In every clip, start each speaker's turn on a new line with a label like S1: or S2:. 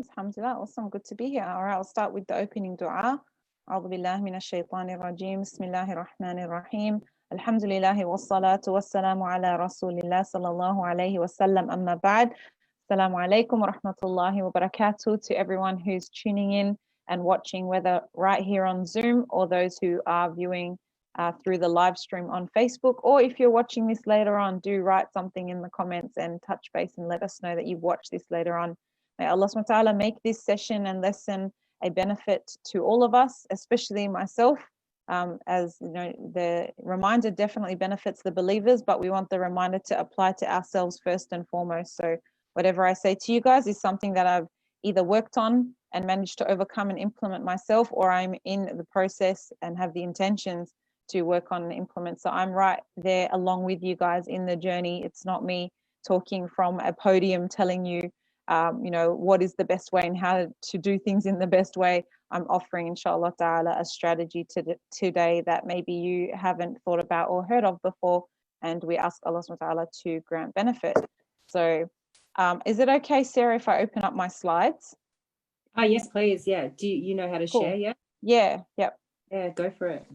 S1: is. Alhamdulillah. Awesome. Good to be here. All right, I'll start with the opening dua. أعوذ بالله من الشيطان الرجيم بسم الله الرحمن الرحيم الحمد لله والصلاة والسلام على رسول الله صلى الله عليه وسلم أما بعد. Assalamu alaikum wa rahmatullahi wa barakatuh to everyone who's tuning in and watching, whether right here on Zoom or those who are viewing through the live stream on Facebook, or if you're watching this later on, do write something in the comments and touch base and let us know that you've watched this later on. May Allah subhanahu wa ta'ala make this session and lesson a benefit to all of us, especially myself. As you know, the reminder definitely benefits the believers, but we want the reminder to apply to ourselves first and foremost. So whatever I say to you guys is something that I've either worked on and managed to overcome and implement myself, or I'm in the process and have the intentions to work on and implement. So I'm right there along with you guys in the journey. It's not me talking from a podium telling you, you know, what is the best way and how to do things in the best way. I'm offering, inshallah ta'ala, a strategy today that maybe you haven't thought about or heard of before, and we ask Allah subhanahu wa ta'ala to grant benefit. So is it okay, Sarah, if I open up my slides?
S2: Yes, please. Yeah. Do you know how to share? Yeah.
S1: Yeah. Yep.
S2: Yeah. Go for it.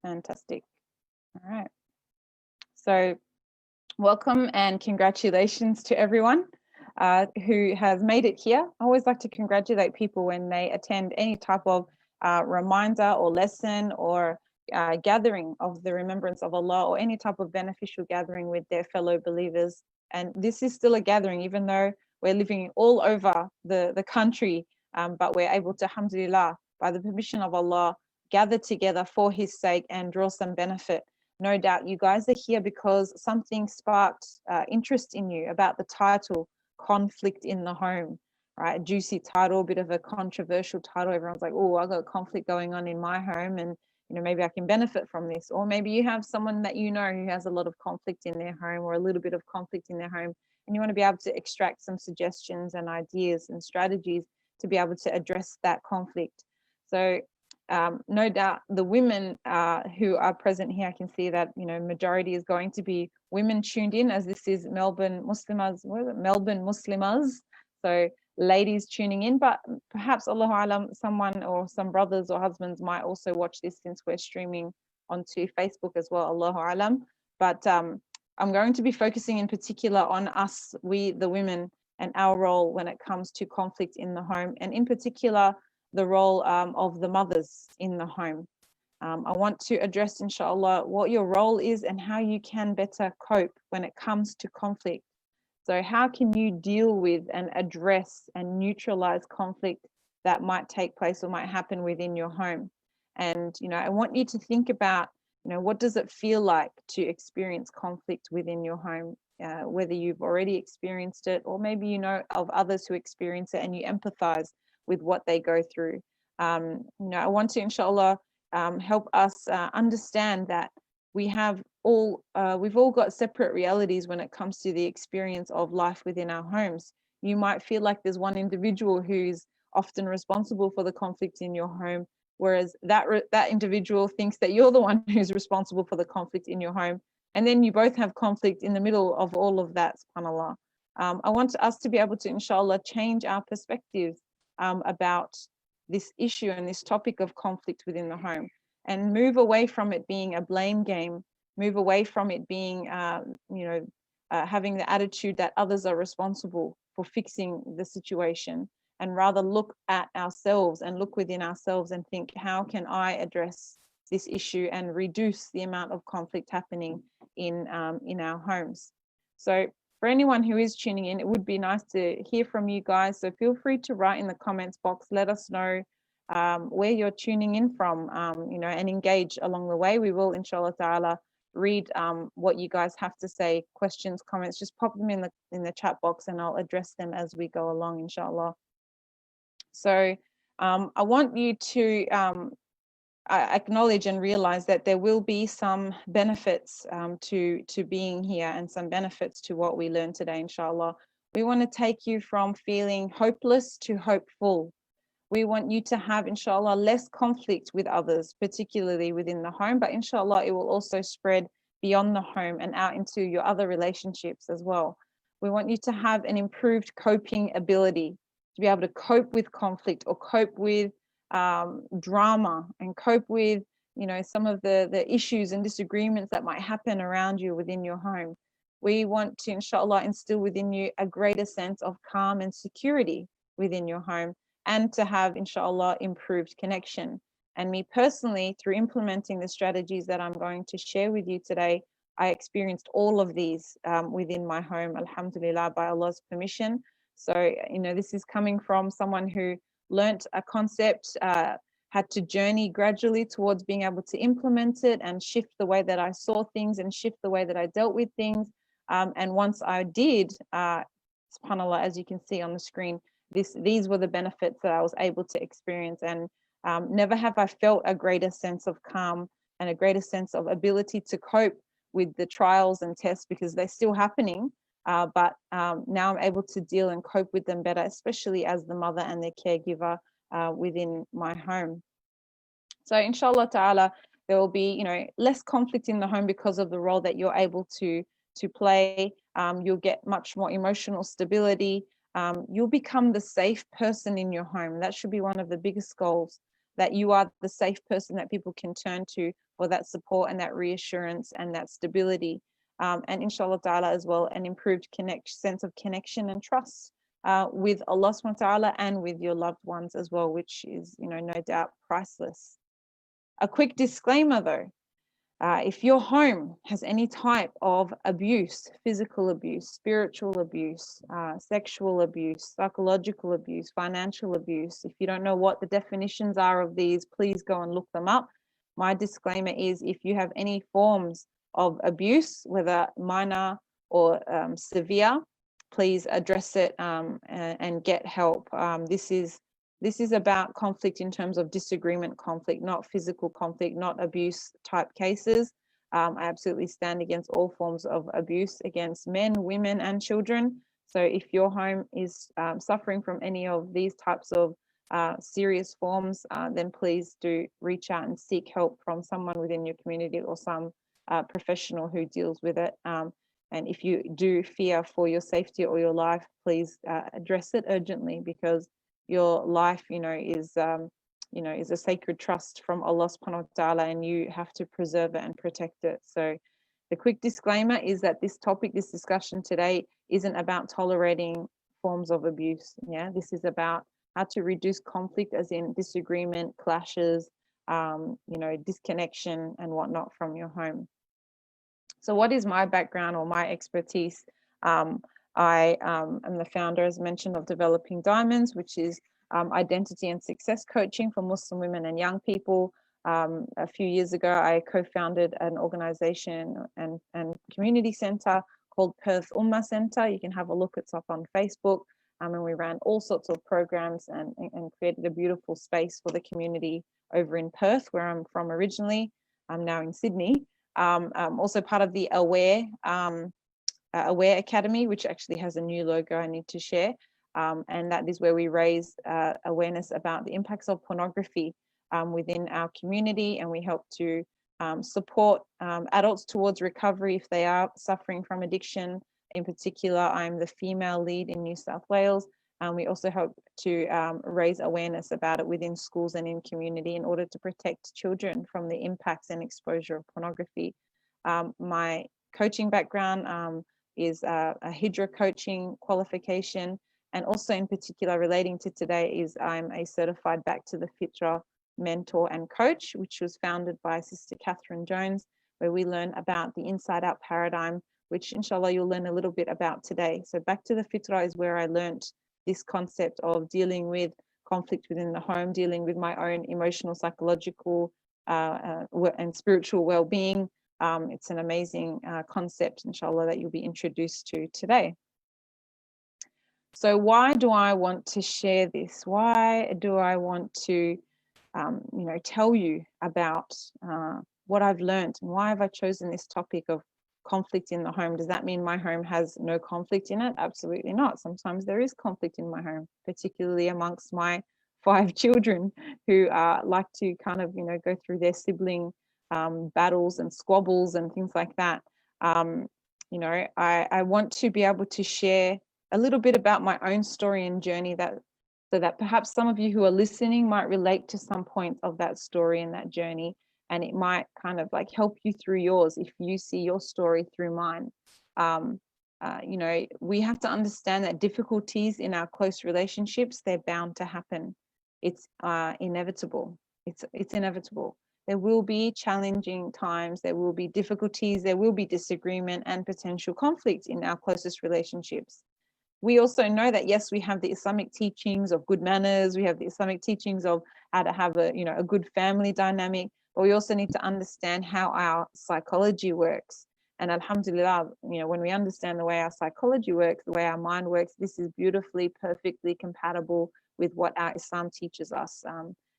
S1: Fantastic. All right. So welcome and congratulations to everyone who has made it here. I always like to congratulate people when they attend any type of reminder or lesson or gathering of the remembrance of Allah, or any type of beneficial gathering with their fellow believers. And this is still a gathering, even though we're living all over the country, but we're able to, alhamdulillah, by the permission of Allah, gather together for His sake and draw some benefit. No doubt you guys are here because something sparked interest in you about the title, Conflict in the Home, right? A juicy title, a bit of a controversial title. Everyone's like, oh, I've got conflict going on in my home, and you know, maybe I can benefit from this. Or maybe you have someone that you know who has a lot of conflict in their home, or a little bit of conflict in their home, and you want to be able to extract some suggestions and ideas and strategies to be able to address that conflict. So no doubt the women who are present here, I can see that, you know, majority is going to be women tuned in, as this is Melbourne Muslimahs, Melbourne Muslimahs. So ladies tuning in, but perhaps Allahu Alam, someone or some brothers or husbands might also watch this, since we're streaming onto Facebook as well, Allahu Alam. But I'm going to be focusing in particular on us, we the women, and our role when it comes to conflict in the home, and in particular the role of the mothers in the home. I want to address, inshallah, what your role is and how you can better cope when it comes to conflict. So how can you deal with and address and neutralize conflict that might take place or might happen within your home? And, you know, I want you to think about, you know, what does it feel like to experience conflict within your home? Whether you've already experienced it, or maybe you know of others who experience it and you empathize with what they go through. You know, I want to, inshallah, help us understand that we've all got separate realities when it comes to the experience of life within our homes. You might feel like there's one individual who's often responsible for the conflict in your home, whereas that individual thinks that you're the one who's responsible for the conflict in your home. And then you both have conflict in the middle of all of that, subhanAllah. I want us to be able to, inshallah, change our perspectives about this issue and this topic of conflict within the home, and move away from it being a blame game, move away from it being, you know, having the attitude that others are responsible for fixing the situation, and rather look at ourselves and look within ourselves and think, how can I address this issue and reduce the amount of conflict happening in our homes? So for anyone who is tuning in, it would be nice to hear from you guys. So feel free to write in the comments box. Let us know where you're tuning in from, you know, and engage along the way. We will, inshallah ta'ala, read what you guys have to say, questions, comments. Just pop them in the chat box and I'll address them as we go along, inshallah. So I want you to acknowledge and realize that there will be some benefits to being here, and some benefits to what we learned today, inshallah. We want to take you from feeling hopeless to hopeful. We want you to have, inshallah, less conflict with others, particularly within the home, but inshallah it will also spread beyond the home and out into your other relationships as well. We want you to have an improved coping ability, to be able to cope with conflict or cope with drama and cope with, you know, some of the issues and disagreements that might happen around you within your home. We want to, inshallah, instill within you a greater sense of calm and security within your home, and to have, inshallah, improved connection. And me personally, through implementing the strategies that I'm going to share with you today, I experienced all of these within my home, alhamdulillah, by Allah's permission. So, you know, this is coming from someone who learnt a concept, had to journey gradually towards being able to implement it and shift the way that I saw things and shift the way that I dealt with things. And once I did, subhanAllah, as you can see on the screen, these were the benefits that I was able to experience. And never have I felt a greater sense of calm and a greater sense of ability to cope with the trials and tests, because they're still happening. But now I'm able to deal and cope with them better, especially as the mother and the caregiver within my home. So inshallah ta'ala, there will be, you know, less conflict in the home because of the role that you're able to play. You'll get much more emotional stability. You'll become the safe person in your home. That should be one of the biggest goals, that you are the safe person that people can turn to for that support and that reassurance and that stability. And inshallah ta'ala as well, an improved sense of connection and trust with Allah subhanahu wa ta'ala and with your loved ones as well, which is, you know, no doubt priceless. A quick disclaimer though, if your home has any type of abuse, physical abuse, spiritual abuse, sexual abuse, psychological abuse, financial abuse, if you don't know what the definitions are of these, please go and look them up. My disclaimer is, if you have any forms of abuse, whether minor or severe, please address it and get help. This is about conflict in terms of disagreement conflict, not physical conflict, not abuse type cases. I absolutely stand against all forms of abuse against men, women, and children. So if your home is suffering from any of these types of serious forms, then please do reach out and seek help from someone within your community or some professional who deals with it. And if you do fear for your safety or your life, please address it urgently, because your life, is a sacred trust from Allah subhanahu wa ta'ala, and you have to preserve it and protect it. So the quick disclaimer is that this topic, this discussion today, isn't about tolerating forms of abuse. Yeah, this is about how to reduce conflict, as in disagreement, clashes, disconnection and whatnot from your home. So what is my background or my expertise? I am the founder, as mentioned, of Developing Diamonds, which is identity and success coaching for Muslim women and young people. A few years ago, I co-founded an organization and community center called Perth Ummah Center. You can have a look, it's up on Facebook. And we ran all sorts of programs and created a beautiful space for the community over in Perth, where I'm from originally. I'm now in Sydney. I'm also part of the Aware Academy, which actually has a new logo I need to share. And that is where we raise awareness about the impacts of pornography within our community, and we help to support adults towards recovery if they are suffering from addiction. In particular, I'm the female lead in New South Wales. We also help to raise awareness about it within schools and in community in order to protect children from the impacts and exposure of pornography. My coaching background is a Hijra coaching qualification, and also in particular relating to today is I'm a certified Back to the Fitra mentor and coach, which was founded by Sister Catherine Jones, where we learn about the inside out paradigm, which inshallah you'll learn a little bit about today. So Back to the Fitra is where I learned this concept of dealing with conflict within the home, dealing with my own emotional, psychological and spiritual well-being. It's an amazing concept, inshallah, that you'll be introduced to today. So why do I want to share this? Why do I want to tell you about what I've learned, and why have I chosen this topic of conflict in the home? Does that mean my home has no conflict in it? Absolutely not. Sometimes there is conflict in my home, particularly amongst my 5 children who like to kind of, go through their sibling battles and squabbles and things like that. You know, I want to be able to share a little bit about my own story and journey, that so that perhaps some of you who are listening might relate to some points of that story and that journey, and it might kind of like help you through yours if you see your story through mine. You know, we have to understand that difficulties in our close relationships, they're bound to happen. It's inevitable. It's inevitable. There will be challenging times, there will be difficulties, there will be disagreement and potential conflict in our closest relationships. We also know that, yes, we have the Islamic teachings of good manners, we have the Islamic teachings of how to have a, you know, a good family dynamic, but we also need to understand how our psychology works. And alhamdulillah, you know, when we understand the way our psychology works, the way our mind works, this is beautifully, perfectly compatible with what our Islam teaches us,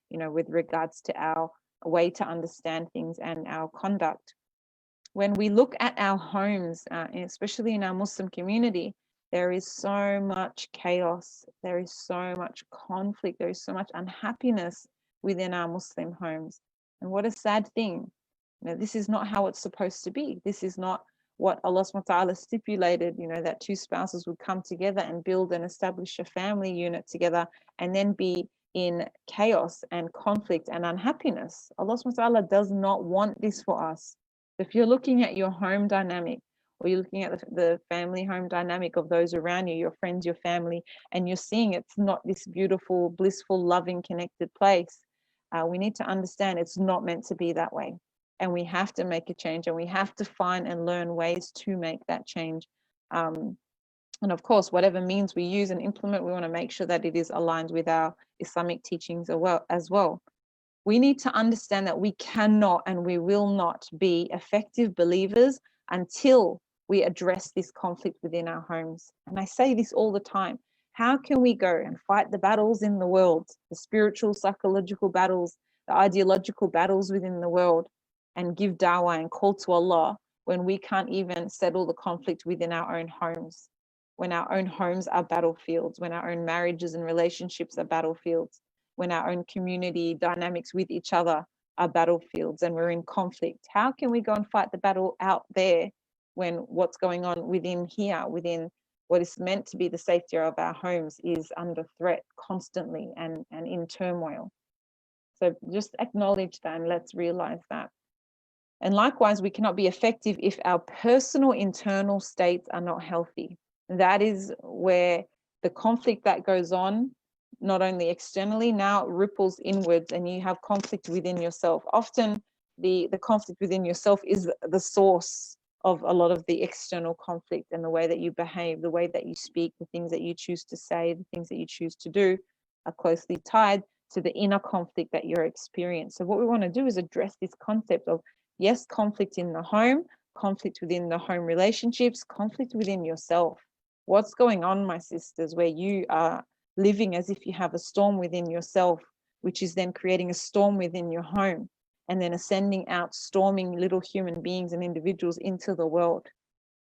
S1: you know, with regards to our way to understand things and our conduct. When we look at our homes, especially in our Muslim community, there is so much chaos, there is so much conflict, there is so much unhappiness within our Muslim homes. And what a sad thing. You know, this is not how it's supposed to be. This is not what Allah subhanahu wa ta'ala stipulated, you know, that two spouses would come together and build and establish a family unit together and then be in chaos and conflict and unhappiness. Allah subhanahu wa ta'ala does not want this for us. If you're looking at your home dynamic, or you're looking at the family home dynamic of those around you, your friends, your family, and you're seeing it's not this beautiful, blissful, loving, connected place, we need to understand it's not meant to be that way. And we have to make a change, and we have to find and learn ways to make that change. And of course, whatever means we use and implement, we want to make sure that it is aligned with our Islamic teachings as well. We need to understand that we cannot and we will not be effective believers until we address this conflict within our homes. And I say this all the time. How can we go and fight the battles in the world, the spiritual, psychological battles, the ideological battles within the world, and give da'wah and call to Allah when we can't even settle the conflict within our own homes, when our own homes are battlefields, when our own marriages and relationships are battlefields, when our own community dynamics with each other are battlefields and we're in conflict? How can we go and fight the battle out there when what's going on within here, within what is meant to be the safety of our homes, is under threat constantly and in turmoil? So just acknowledge that and let's realize that. And likewise, we cannot be effective if our personal internal states are not healthy. That is where the conflict that goes on, not only externally, now it ripples inwards and you have conflict within yourself. Often the conflict within yourself is the source of a lot of the external conflict, and the way that you behave, the way that you speak, the things that you choose to say, the things that you choose to do are closely tied to the inner conflict that you're experiencing. So what we want to do is address this concept of, yes, conflict in the home, conflict within the home relationships, conflict within yourself. What's going on, my sisters, where you are living as if you have a storm within yourself, which is then creating a storm within your home, and then ascending out, storming little human beings and individuals into the world,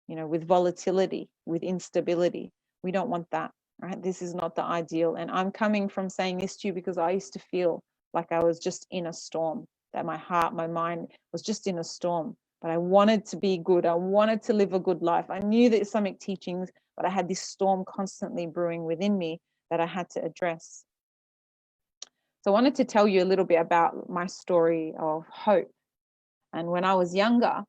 S1: you know, with volatility, with instability. We don't want that, right? This is not the ideal. And I'm coming from saying this to you because I used to feel like I was just in a storm, that my heart, my mind was just in a storm. But I wanted to be good. I wanted to live a good life. I knew the Islamic teachings, but I had this storm constantly brewing within me that I had to address. So I wanted to tell you a little bit about my story of hope. And when I was younger,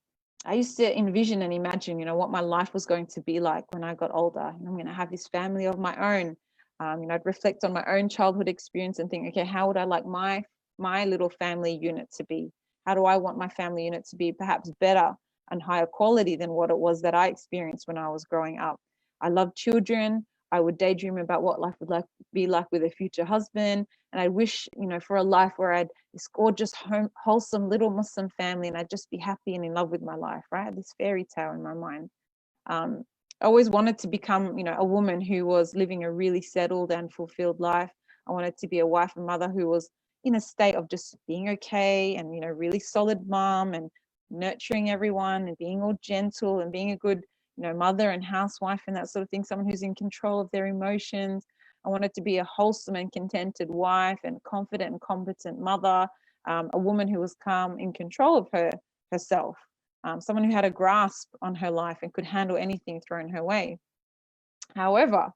S1: I used to envision and imagine, you know, what my life was going to be like when I got older. And I'm going to have this family of my own. You know, I'd reflect on my own childhood experience and think, okay, how would I like my little family unit to be? How do I want my family unit to be? Perhaps better and higher quality than what it was that I experienced when I was growing up. I love children. I would daydream about what life would be like with a future husband. And I wish, you know, for a life where I had this gorgeous, wholesome little Muslim family and I'd just be happy and in love with my life, right? This fairy tale in my mind. I always wanted to become, you know, a woman who was living a really settled and fulfilled life. I wanted to be a wife and mother who was in a state of just being okay and, you know, really solid mom and nurturing everyone and being all gentle and being a good, you know, mother and housewife and that sort of thing, someone who's in control of their emotions. I wanted to be a wholesome and contented wife and confident and competent mother, a woman who was calm, in control of herself. someone who had a grasp on her life and could handle anything thrown her way. However,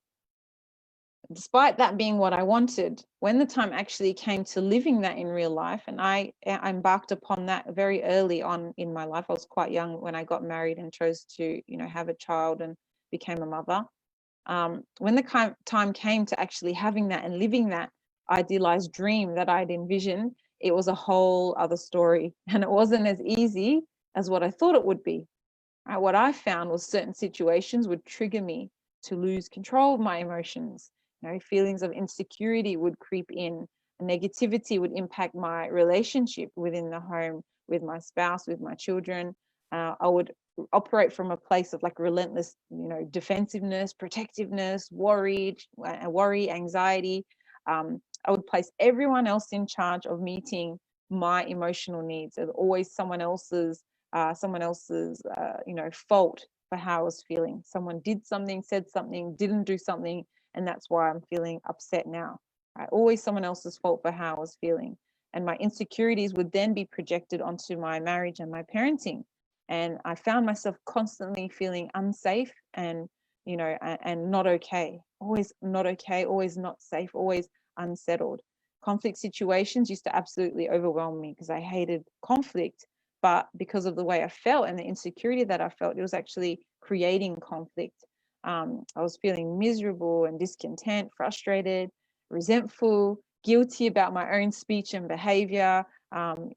S1: despite that being what I wanted, when the time actually came to living that in real life, and I embarked upon that very early on in my life. I was quite young when I got married and chose to, have a child and became a mother. When the time came to actually having that and living that idealized dream that I'd envisioned, it was a whole other story, and it wasn't as easy as what I thought it would be. Right? What I found was certain situations would trigger me to lose control of my emotions. Feelings of insecurity would creep in. Negativity would impact my relationship within the home, with my spouse, with my children. I would operate from a place of like relentless, defensiveness, protectiveness, worry, anxiety. I would place everyone else in charge of meeting my emotional needs. There's always someone else's fault for how I was feeling. Someone did something, said something, didn't do something, and that's why I'm feeling upset now. Right? Always someone else's fault for how I was feeling. And my insecurities would then be projected onto my marriage and my parenting. And I found myself constantly feeling unsafe and not okay. Always not okay, always not safe, always unsettled. Conflict situations used to absolutely overwhelm me because I hated conflict. But because of the way I felt and the insecurity that I felt, it was actually creating conflict. I was feeling miserable and discontent, frustrated, resentful, guilty about my own speech and behavior,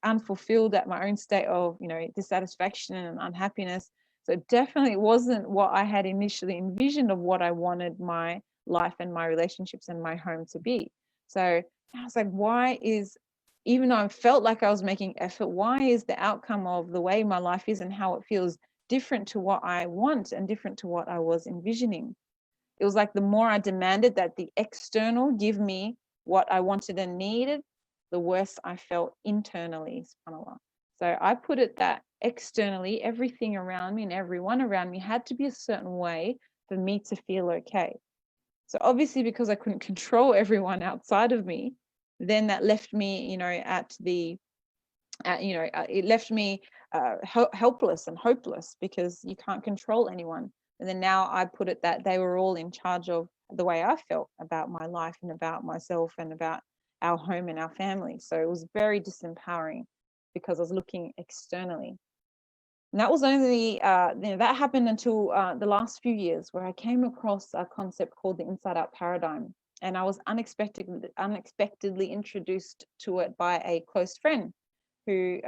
S1: unfulfilled at my own state of, dissatisfaction and unhappiness. So it definitely wasn't what I had initially envisioned of what I wanted my life and my relationships and my home to be. So I was like, even though I felt like I was making effort, why is the outcome of the way my life is and how it feels different to what I want and different to what I was envisioning? It was like the more I demanded that the external give me what I wanted and needed, the worse I felt internally, subhanAllah. So I put it that externally, everything around me and everyone around me had to be a certain way for me to feel okay. So obviously, because I couldn't control everyone outside of me, then that left me, it left me helpless and hopeless because you can't control anyone. And then now I put it that they were all in charge of the way I felt about my life and about myself and about our home and our family. So it was very disempowering because I was looking externally. And that was only, that happened until the last few years, where I came across a concept called the inside out paradigm. And I was unexpectedly introduced to it by a close friend who,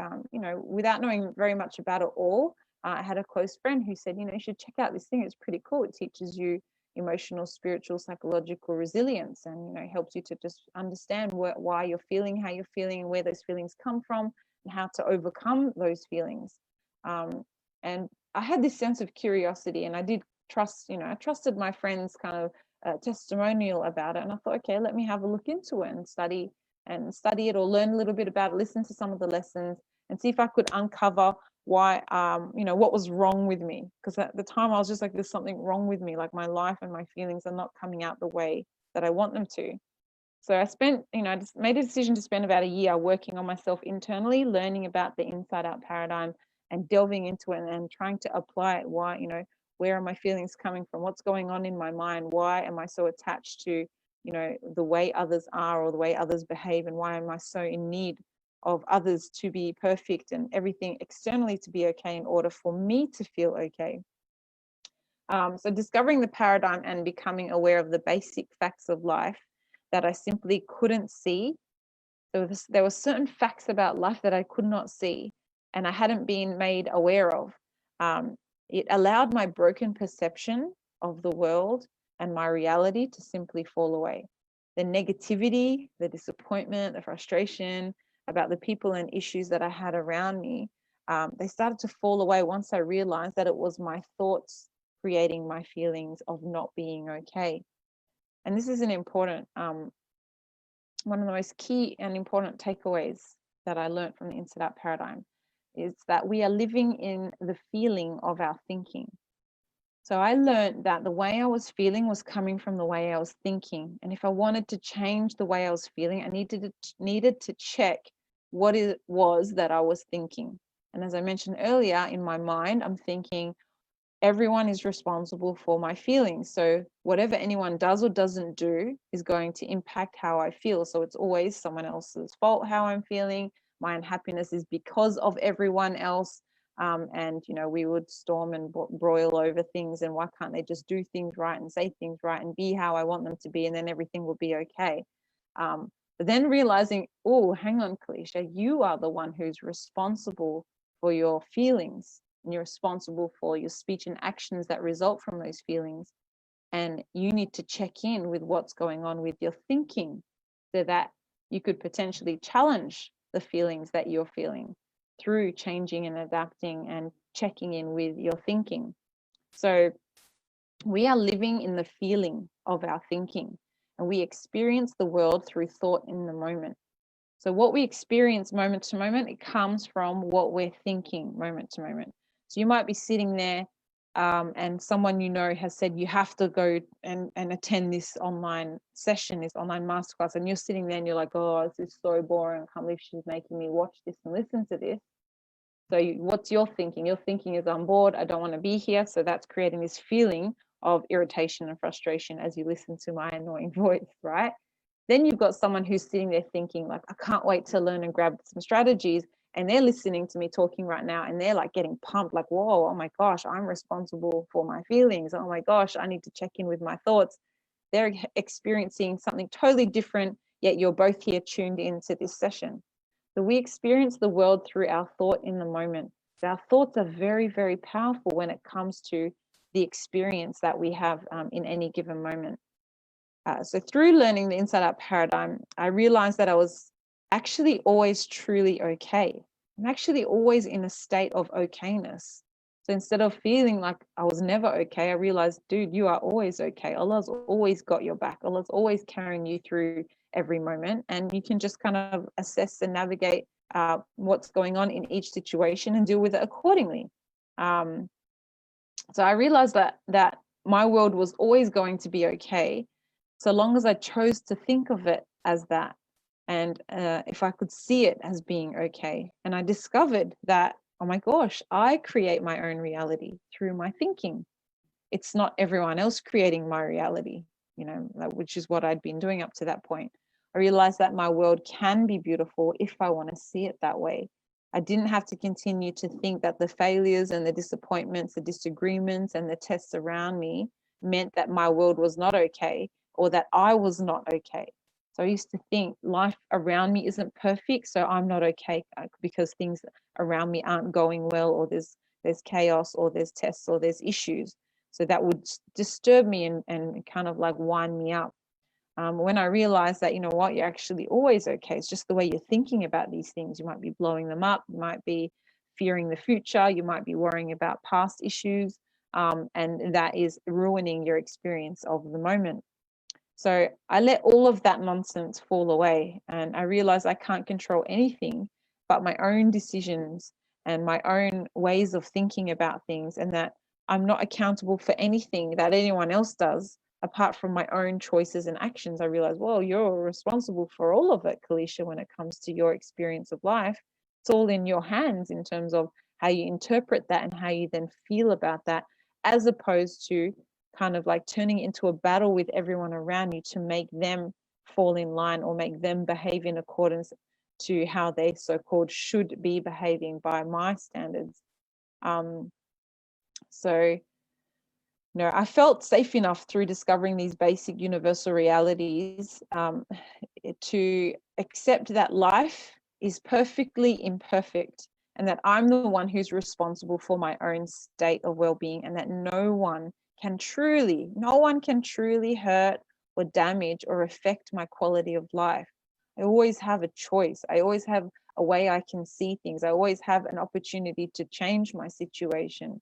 S1: without knowing very much about it all, I had a close friend who said, you should check out this thing. It's pretty cool. It teaches you emotional, spiritual, psychological resilience, and, helps you to just understand why you're feeling how you're feeling and where those feelings come from and how to overcome those feelings. And I had this sense of curiosity, and I did trust, I trusted my friend's kind of testimonial about it. And I thought, okay, let me have a look into it and study it, or learn a little bit about it, listen to some of the lessons and see if I could uncover why, what was wrong with me. Because at the time I was just like, there's something wrong with me. Like my life and my feelings are not coming out the way that I want them to. So I spent, I just made a decision to spend about a year working on myself internally, learning about the inside out paradigm and delving into it and trying to apply it. Why, where are my feelings coming from? What's going on in my mind? Why am I so attached to, the way others are or the way others behave? And why am I so in need of others to be perfect and everything externally to be okay in order for me to feel okay? So discovering the paradigm and becoming aware of the basic facts of life that I simply couldn't see. There were certain facts about life that I could not see and I hadn't been made aware of. It allowed my broken perception of the world and my reality to simply fall away. The negativity, the disappointment, the frustration about the people and issues that I had around me, they started to fall away once I realized that it was my thoughts creating my feelings of not being okay. And this is an important, one of the most key and important takeaways that I learned from the inside out paradigm is that we are living in the feeling of our thinking. So I learned that the way I was feeling was coming from the way I was thinking. And if I wanted to change the way I was feeling, I needed to check what it was that I was thinking. And as I mentioned earlier, in my mind, I'm thinking everyone is responsible for my feelings. So whatever anyone does or doesn't do is going to impact how I feel. So it's always someone else's fault how I'm feeling. My unhappiness is because of everyone else. And, you know, we would storm and broil over things, and why can't they just do things right and say things right and be how I want them to be, and then everything will be okay. But then realizing, oh, hang on, Calisha, you are the one who's responsible for your feelings, and you're responsible for your speech and actions that result from those feelings. And you need to check in with what's going on with your thinking, so that you could potentially challenge the feelings that you're feeling through changing and adapting and checking in with your thinking. So we are living in the feeling of our thinking, and we experience the world through thought in the moment. So what we experience moment to moment, it comes from what we're thinking moment to moment. So you might be sitting there and someone you know has said you have to go and attend this online session, this online masterclass, and you're sitting there and you're like, oh, this is so boring. I can't believe she's making me watch this and listen to this. So what's your thinking? Your thinking is, I'm bored, I don't want to be here. So that's creating this feeling of irritation and frustration as you listen to my annoying voice, right? Then you've got someone who's sitting there thinking like, I can't wait to learn and grab some strategies. And they're listening to me talking right now, and they're like getting pumped, like, whoa, oh my gosh, I'm responsible for my feelings. Oh my gosh, I need to check in with my thoughts. They're experiencing something totally different, yet you're both here tuned into this session. So we experience the world through our thought in the moment. So our thoughts are very, very powerful when it comes to the experience that we have in any given moment. So through learning the inside out paradigm, I realized that I was actually always truly okay. I'm actually always in a state of okayness. So instead of feeling like I was never okay, I realized, dude, you are always okay. Allah's always got your back. Allah's always carrying you through every moment. And you can just kind of assess and navigate what's going on in each situation and deal with it accordingly. So I realized that my world was always going to be okay, so long as I chose to think of it as that, and if I could see it as being okay. And I discovered that, oh my gosh, I create my own reality through my thinking. It's not everyone else creating my reality, you know, which is what I'd been doing up to that point. I realized that my world can be beautiful if I want to see it that way. I didn't have to continue to think that the failures and the disappointments, the disagreements and the tests around me meant that my world was not okay, or that I was not okay. So I used to think life around me isn't perfect, so I'm not okay because things around me aren't going well, or there's chaos, or there's tests, or there's issues. So that would disturb me and kind of like wind me up. When I realized that, you know what, you're actually always okay. It's just the way you're thinking about these things. You might be blowing them up. You might be fearing the future. You might be worrying about past issues. And that is ruining your experience of the moment. So I let all of that nonsense fall away, and I realized I can't control anything but my own decisions and my own ways of thinking about things, and that I'm not accountable for anything that anyone else does apart from my own choices and actions. I realized, well, you're responsible for all of it, Calisha, when it comes to your experience of life. It's all in your hands in terms of how you interpret that and how you then feel about that, as opposed to kind of like turning it into a battle with everyone around you to make them fall in line or make them behave in accordance to how they so-called should be behaving by my standards. So I felt safe enough through discovering these basic universal realities to accept that life is perfectly imperfect, and that I'm the one who's responsible for my own state of well-being, and that no one can truly hurt or damage or affect my quality of life. I always have a choice. I always have a way I can see things. I always have an opportunity to change my situation.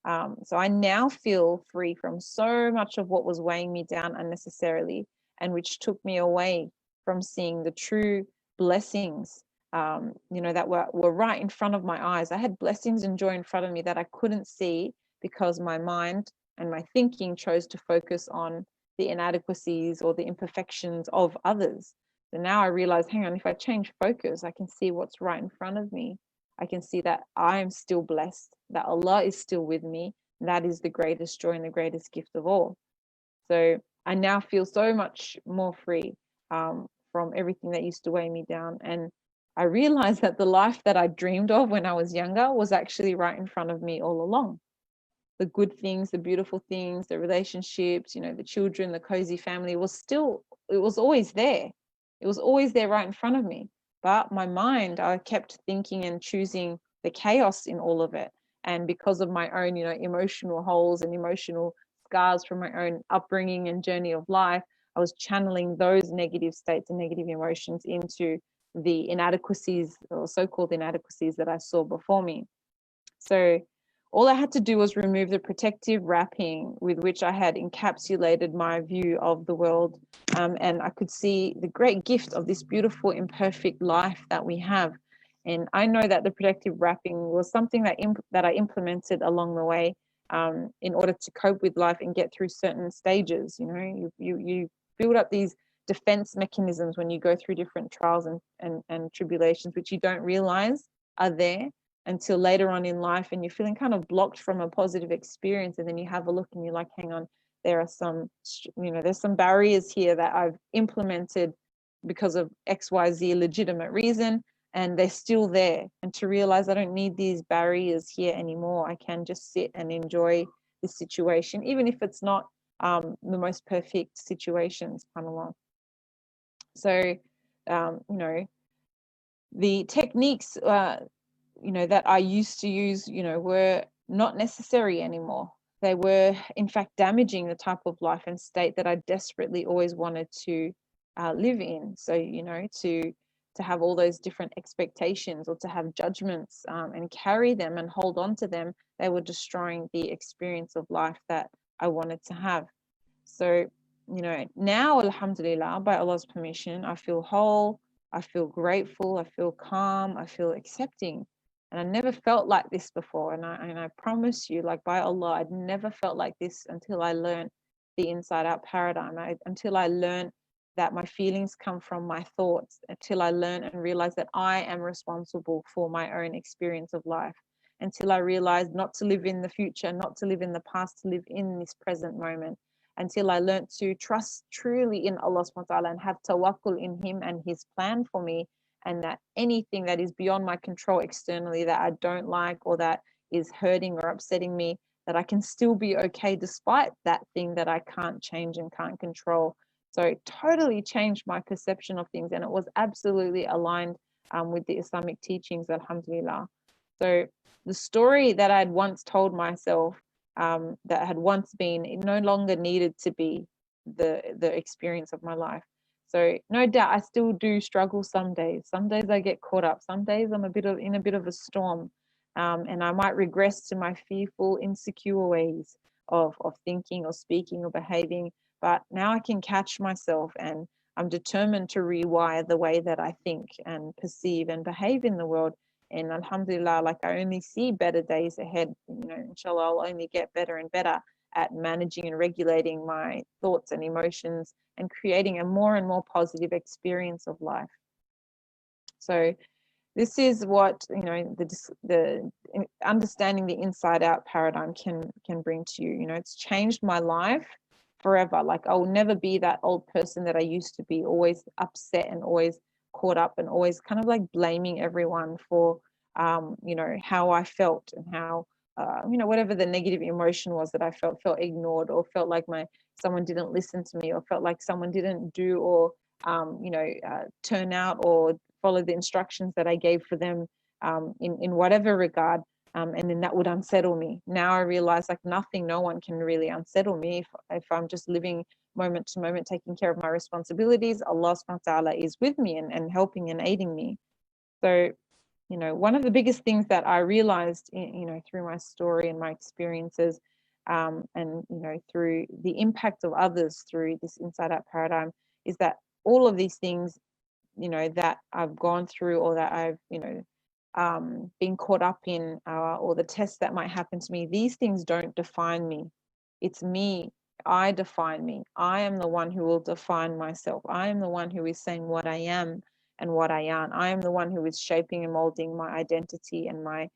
S1: So I now feel free from so much of what was weighing me down unnecessarily, and which took me away from seeing the true blessings, that were right in front of my eyes. I had blessings and joy in front of me that I couldn't see because my mind and my thinking chose to focus on the inadequacies or the imperfections of others. So now I realize, hang on, if I change focus, I can see what's right in front of me. I can see that I am still blessed, that Allah is still with me. That is the greatest joy and the greatest gift of all. So I now feel so much more free from everything that used to weigh me down. And I realized that the life that I dreamed of when I was younger was actually right in front of me all along. The good things, the beautiful things, the relationships, the children, the cozy family it was always there. It was always there right in front of me. But my mind, I kept thinking and choosing the chaos in all of it. And because of my own, emotional holes and emotional scars from my own upbringing and journey of life, I was channeling those negative states and negative emotions into the inadequacies or so-called inadequacies that I saw before me. So all I had to do was remove the protective wrapping with which I had encapsulated my view of the world. And I could see the great gift of this beautiful, imperfect life that we have. And I know that the protective wrapping was something that I implemented along the way in order to cope with life and get through certain stages. You build up these defense mechanisms when you go through different trials and tribulations, which you don't realize are there until later on in life, and you're feeling kind of blocked from a positive experience, and then you have a look and you're like, hang on, there's some barriers here that I've implemented because of XYZ legitimate reason, and they're still there. And to realize I don't need these barriers here anymore. I can just sit and enjoy the situation, even if it's not the most perfect situations come along. So the techniques that I used to use, were not necessary anymore. They were, in fact, damaging the type of life and state that I desperately always wanted to live in. So, to have all those different expectations or to have judgments and carry them and hold on to them, they were destroying the experience of life that I wanted to have. So, now, alhamdulillah, by Allah's permission, I feel whole, I feel grateful, I feel calm, I feel accepting. And I never felt like this before. And I promise you, like by Allah, I'd never felt like this until I learned the inside out paradigm. Until I learned that my feelings come from my thoughts, until I learned and realized that I am responsible for my own experience of life, until I realized not to live in the future, not to live in the past, to live in this present moment, until I learned to trust truly in Allah subhanahu wa ta'ala and have tawakkul in Him and His plan for me, and that anything that is beyond my control externally that I don't like or that is hurting or upsetting me, that I can still be okay despite that thing that I can't change and can't control. So it totally changed my perception of things, and it was absolutely aligned with the Islamic teachings, alhamdulillah. So the story that I'd once told myself, that had once been, it no longer needed to be the experience of my life. So no doubt I still do struggle some days. Some days I get caught up. Some days I'm in a bit of a storm, and I might regress to my fearful, insecure ways of thinking or speaking or behaving. But now I can catch myself, and I'm determined to rewire the way that I think and perceive and behave in the world. And alhamdulillah, like I only see better days ahead. Inshallah, I'll only get better and better at managing and regulating my thoughts and emotions and creating a more and more positive experience of life. So this is what the understanding the inside out paradigm can bring to you. It's changed my life forever. Like I'll never be that old person that I used to be, always upset and always caught up and always kind of like blaming everyone for how I felt and how whatever the negative emotion was that I felt ignored, or felt like someone didn't listen to me, or felt like someone didn't do or turn out or follow the instructions that I gave for them in whatever regard, and then that would unsettle me. Now I realize like no one can really unsettle me if I'm just living moment to moment, taking care of my responsibilities. Allah subhanahu wa ta'ala is with me and helping and aiding me. So one of the biggest things that I realized through my story and my experiences, and through the impact of others through this inside out paradigm, is that all of these things that I've gone through, or that I've been caught up in, or the tests that might happen to me, these things don't define me. It's me. I define me. I am the one who will define myself. I am the one who is saying what I am and what I aren't. I am the one who is shaping and molding my identity and my,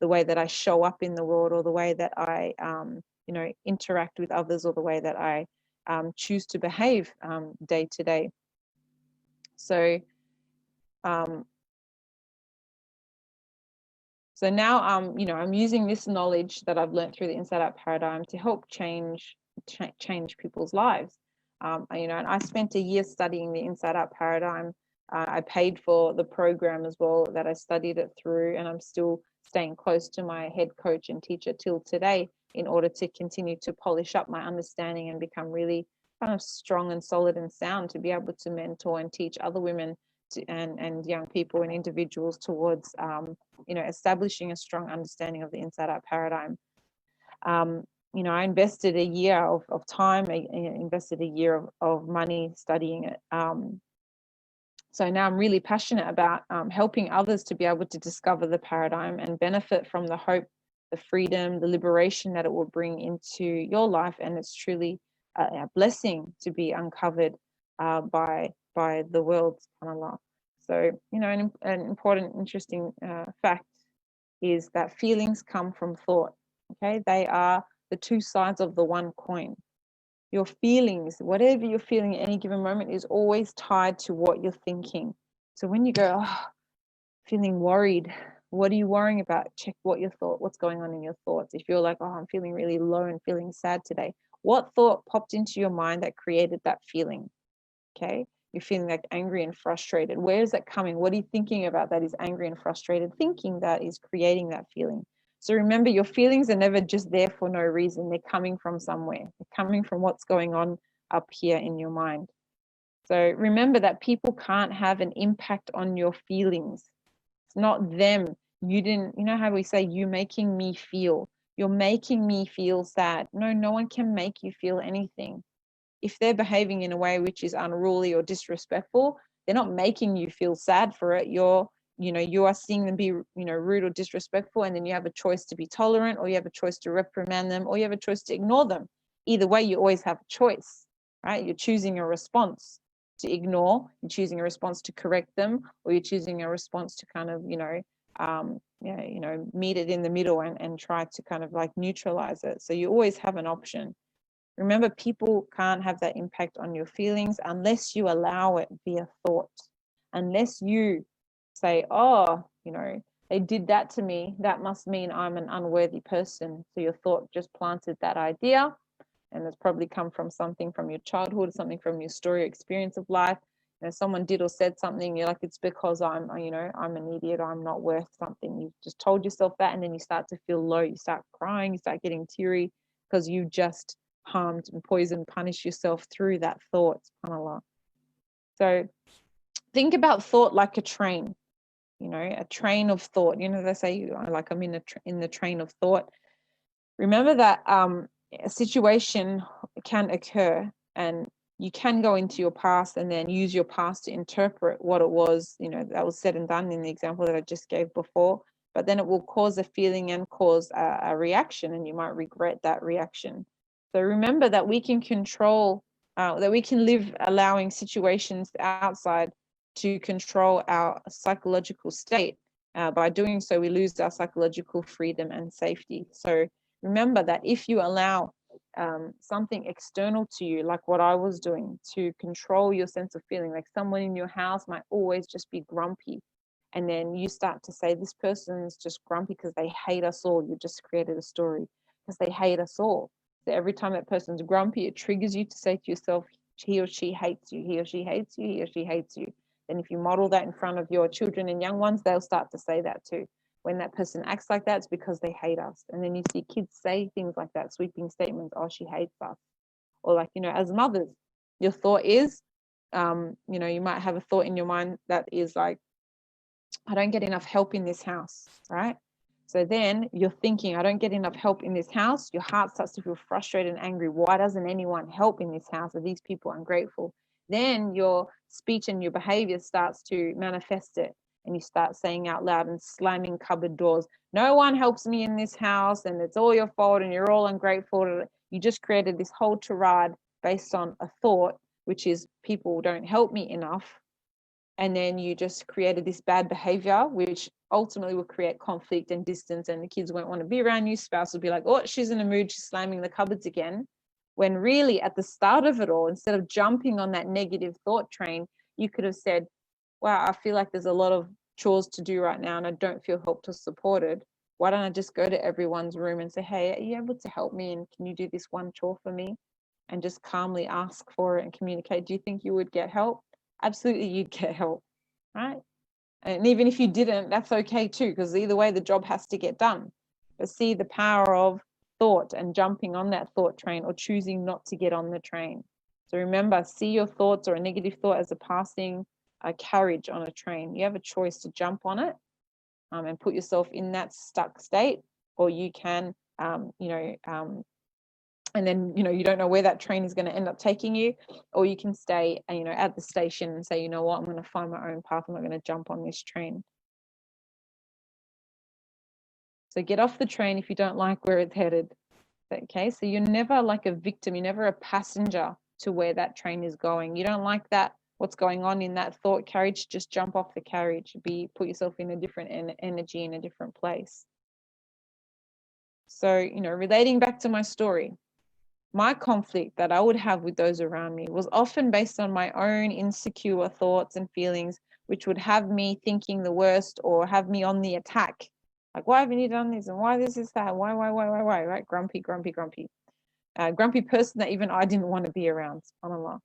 S1: the way that I show up in the world, or the way that I, interact with others, or the way that I choose to behave day to day. So, so now, I'm using this knowledge that I've learned through the Inside Out paradigm to help change people's lives. And I spent a year studying the Inside Out paradigm. I paid for the program as well that I studied it through, and I'm still staying close to my head coach and teacher till today in order to continue to polish up my understanding and become really kind of strong and solid and sound to be able to mentor and teach other women and young people and individuals towards establishing a strong understanding of the Inside Out paradigm. I invested a year of time, I invested a year of money studying it. So now I'm really passionate about helping others to be able to discover the paradigm and benefit from the hope, the freedom, the liberation that it will bring into your life. And it's truly a blessing to be uncovered by the world, subhanAllah. So, an important, interesting fact is that feelings come from thought. Okay, they are the two sides of the one coin. Your feelings, whatever you're feeling at any given moment, is always tied to what you're thinking. So when you go, feeling worried, what are you worrying about? Check what's going on in your thoughts. If you're like, I'm feeling really low and feeling sad today, what thought popped into your mind that created that feeling? Okay, you're feeling like angry and frustrated. Where is that coming? What are you thinking about that is angry and frustrated thinking that is creating that feeling? So remember, your feelings are never just there for no reason. They're coming from somewhere. They're coming from what's going on up here in your mind. So remember that people can't have an impact on your feelings. It's not them. You didn't, how we say, you making me feel. You're making me feel sad. No one can make you feel anything. If they're behaving in a way which is unruly or disrespectful, they're not making you feel sad for it. You are seeing them be, rude or disrespectful, and then you have a choice to be tolerant, or you have a choice to reprimand them, or you have a choice to ignore them. Either way, you always have a choice, right? You're choosing a response to ignore, you're choosing a response to correct them, or you're choosing a response to kind of, meet it in the middle and try to kind of like neutralize it. So you always have an option. Remember, people can't have that impact on your feelings unless you allow it via thought. Unless you say, they did that to me, that must mean I'm an unworthy person. So your thought just planted that idea, and it's probably come from something from your childhood, something from your story or experience of life. Someone did or said something, you're like, it's because I'm an idiot, I'm not worth something. You just told yourself that, and then you start to feel low, you start crying, you start getting teary because you just harmed and poisoned, punish yourself through that thought, subhanAllah. So think about thought like a train, a train of thought. They say, like, I'm in the train of thought. Remember that a situation can occur, and you can go into your past and then use your past to interpret what it was, that was said and done in the example that I just gave before. But then it will cause a feeling and cause a reaction, and you might regret that reaction. So remember that we can control, that we can live allowing situations outside to control our psychological state. By doing so, we lose our psychological freedom and safety. So remember that if you allow something external to you, like what I was doing, to control your sense of feeling, like someone in your house might always just be grumpy, and then you start to say, this person's just grumpy because they hate us all. You just created a story because they hate us all. So every time that person's grumpy, it triggers you to say to yourself, he or she hates you, he or she hates you, he or she hates you. Then if you model that in front of your children and young ones, they'll start to say that too. When that person acts like that, it's because they hate us. And then you see kids say things like that, sweeping statements, she hates us. Or like, as mothers, your thought is, you might have a thought in your mind that is like, I don't get enough help in this house, right? So then you're thinking, I don't get enough help in this house. Your heart starts to feel frustrated and angry. Why doesn't anyone help in this house? Are these people ungrateful? Then your speech and your behavior starts to manifest it. And you start saying out loud and slamming cupboard doors, no one helps me in this house, and it's all your fault, and you're all ungrateful. You just created this whole tirade based on a thought, which is, people don't help me enough. and then you just created this bad behavior, which ultimately will create conflict and distance, and the kids won't want to be around you. Spouse will be like, oh, she's in a mood, she's slamming the cupboards again. When really at the start of it all, instead of jumping on that negative thought train, you could have said, wow, I feel like there's a lot of chores to do right now and I don't feel helped or supported. Why don't I just go to everyone's room and say, hey, are you able to help me? And can you do this one chore for me? And just calmly ask for it and communicate. Do you think you would get help? Absolutely, you'd get help, right? And even if you didn't, that's okay too, because either way, the job has to get done. But see the power of thought and jumping on that thought train or choosing not to get on the train. So remember, see your thoughts or a negative thought as a passing carriage on a train. You have a choice to jump on it and put yourself in that stuck state, or you can, and then, you don't know where that train is going to end up taking you, or you can stay, at the station and say, you know what, I'm going to find my own path. I'm not going to jump on this train. So get off the train if you don't like where it's headed. Okay, so you're never like a victim. You're never a passenger to where that train is going. You don't like that, what's going on in that thought carriage, just jump off the carriage. Put yourself in a different energy, in a different place. So, relating back to my story, my conflict that I would have with those around me was often based on my own insecure thoughts and feelings, which would have me thinking the worst or have me on the attack. Like, why haven't you done this? And why this is that? Why, right? Grumpy person that even I didn't want to be around, subhanAllah.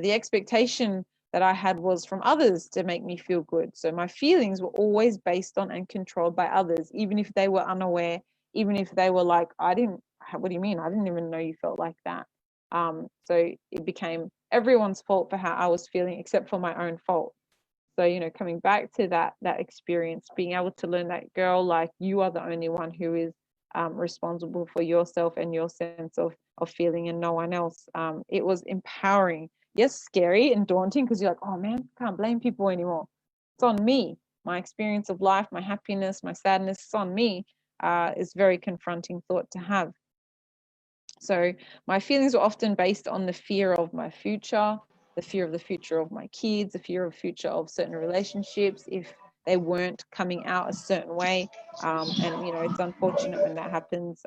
S1: The expectation that I had was from others to make me feel good. So my feelings were always based on and controlled by others, even if they were unaware, even if they were like, what do you mean? I didn't even know you felt like that. So it became everyone's fault for how I was feeling, except for my own fault. So, coming back to that experience, being able to learn that, girl, like, you are the only one who is responsible for yourself and your sense of feeling, and no one else. It was empowering. Yes, scary and daunting, because you're like, oh man, can't blame people anymore. It's on me. My experience of life, my happiness, my sadness, it's on me. Is very confronting thought to have. So my feelings were often based on the fear of my future, the fear of the future of my kids, the fear of future of certain relationships if they weren't coming out a certain way. And it's unfortunate when that happens,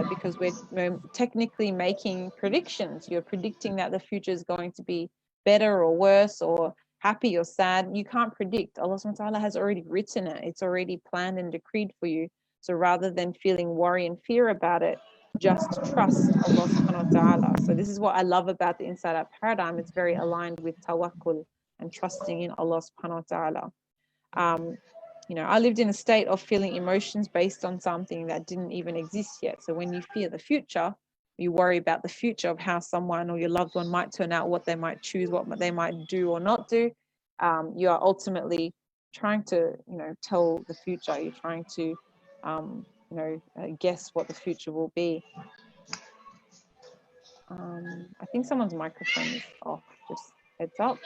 S1: because we're technically making predictions. You're predicting that the future is going to be better or worse, or happy or sad. You can't predict. Allah subhanahu wa ta'ala has already written it. It's already planned and decreed for you. So rather than feeling worry and fear about it, just trust Allah subhanahu wa ta'ala. So this is what I love about the Inside Out paradigm. It's very aligned with tawakkul and trusting in Allah subhanahu wa ta'ala. I lived in a state of feeling emotions based on something that didn't even exist yet. So when you fear the future, you worry about the future of how someone or your loved one might turn out, what they might choose, what they might do or not do. You are ultimately trying to, tell the future. You're trying to, guess what the future will be. I think someone's microphone is off, just heads up.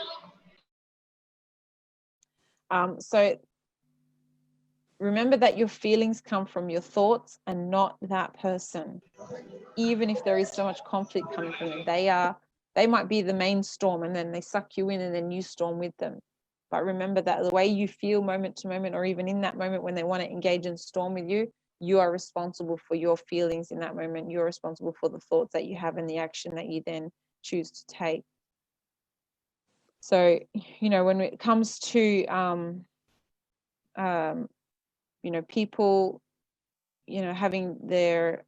S1: So remember that your feelings come from your thoughts and not that person. Even if there is so much conflict coming from them, they might be the main storm, and then they suck you in and then you storm with them. But remember that the way you feel moment to moment, or even in that moment when they want to engage and storm with you, you are responsible for your feelings in that moment. You're responsible for the thoughts that you have and the action that you then choose to take. So, when it comes to, people, having their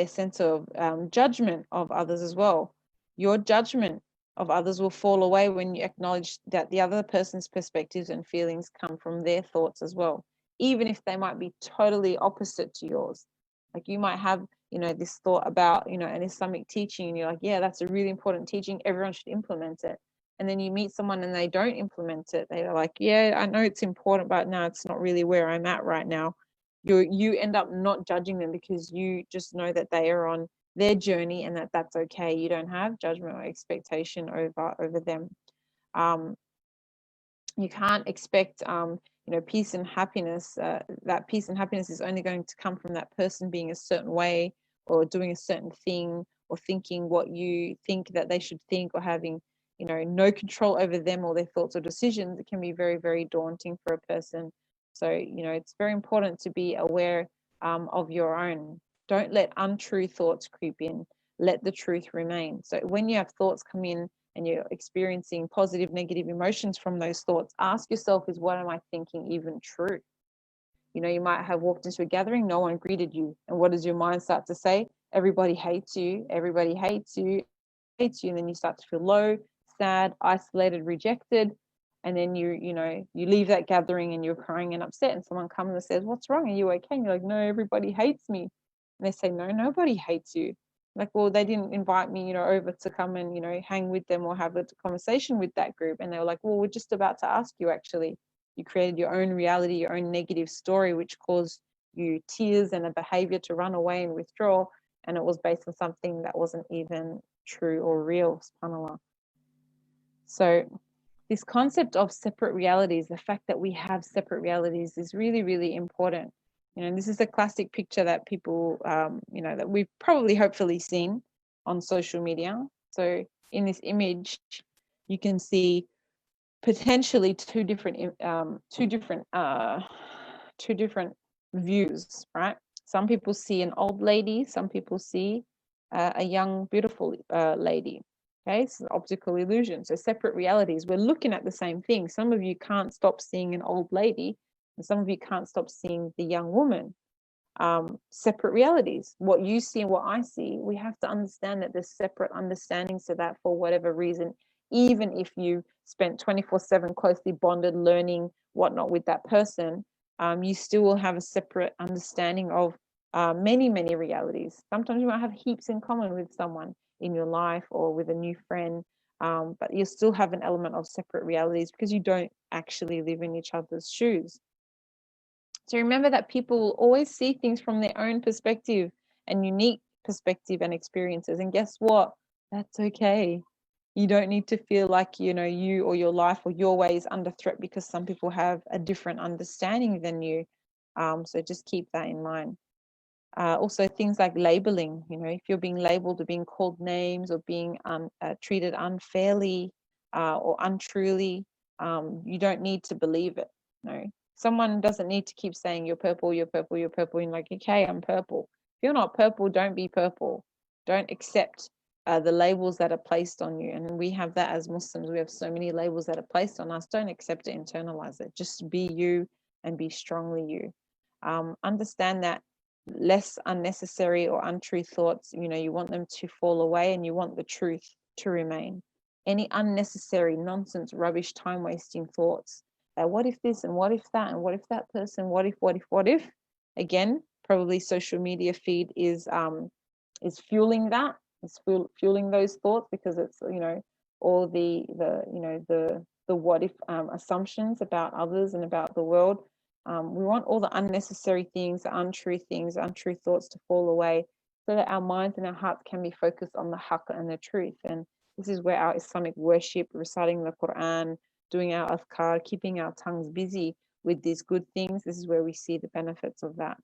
S1: sense of judgment of others as well. Your judgment of others will fall away when you acknowledge that the other person's perspectives and feelings come from their thoughts as well, even if they might be totally opposite to yours. Like, you might have, this thought about, an Islamic teaching, and you're like, yeah, that's a really important teaching. Everyone should implement it. And then you meet someone and they don't implement it. They're like, yeah, I know it's important, but no, it's not really where I'm at right now. You end up not judging them because you just know that they are on their journey and that's okay. You don't have judgment or expectation over them. You can't expect peace and happiness. That peace and happiness is only going to come from that person being a certain way, or doing a certain thing, or thinking what you think that they should think, or having no control over them or their thoughts or decisions, it can be very, very daunting for a person. So, it's very important to be aware of your own. Don't let untrue thoughts creep in. Let the truth remain. So when you have thoughts come in and you're experiencing positive, negative emotions from those thoughts, ask yourself, is what am I thinking even true? You might have walked into a gathering, no one greeted you. And what does your mind start to say? Everybody hates you, everybody hates you, hates you. And then you start to feel low, sad, isolated, rejected. And then you leave that gathering and you're crying and upset. And someone comes and says, what's wrong? Are you okay? And you're like, no, everybody hates me. And they say, no, nobody hates you. Like, well, they didn't invite me, over to come and, hang with them or have a conversation with that group. And they were like, well, we're just about to ask you, actually. You created your own reality, your own negative story, which caused you tears and a behavior to run away and withdraw. And it was based on something that wasn't even true or real, subhanAllah. So this concept of separate realities, the fact that we have separate realities, is really, really important. This is a classic picture that people, that we've probably hopefully seen on social media. So in this image, you can see potentially two different views, right? Some people see an old lady, some people see a young, beautiful lady. Okay, it's an optical illusion. So separate realities. We're looking at the same thing. Some of you can't stop seeing an old lady, and some of you can't stop seeing the young woman. Separate realities. What you see and what I see, we have to understand that there's separate understandings to that for whatever reason. Even if you spent 24/7 closely bonded, learning whatnot with that person, you still will have a separate understanding of many, many realities. Sometimes you might have heaps in common with someone in your life or with a new friend, but you still have an element of separate realities because you don't actually live in each other's shoes. So remember that people will always see things from their own perspective and unique perspective and experiences. And guess what? That's okay. You don't need to feel like, you or your life or your way is under threat because some people have a different understanding than you. So just keep that in mind. Also things like labeling, if you're being labeled or being called names or being treated unfairly or untruly, you don't need to believe it. Someone doesn't need to keep saying you're purple, you're purple, you're purple. And like, okay, I'm purple. If you're not purple, don't be purple. Don't accept the labels that are placed on you. And we have that as Muslims. We have so many labels that are placed on us. Don't accept it, internalize it. Just be you and be strongly you. Understand that less unnecessary or untrue thoughts, you want them to fall away and you want the truth to remain. Any unnecessary nonsense, rubbish, time wasting thoughts. What if this and what if that and what if that person, what if? Again, probably social media feed is fueling that. It's fueling those thoughts because it's all the what if assumptions about others and about the world. We want all the unnecessary things, the untrue thoughts to fall away so that our minds and our hearts can be focused on the haqq and the truth. And this is where our Islamic worship, reciting the Quran, doing our azkar, keeping our tongues busy with these good things, this is where we see the benefits of that.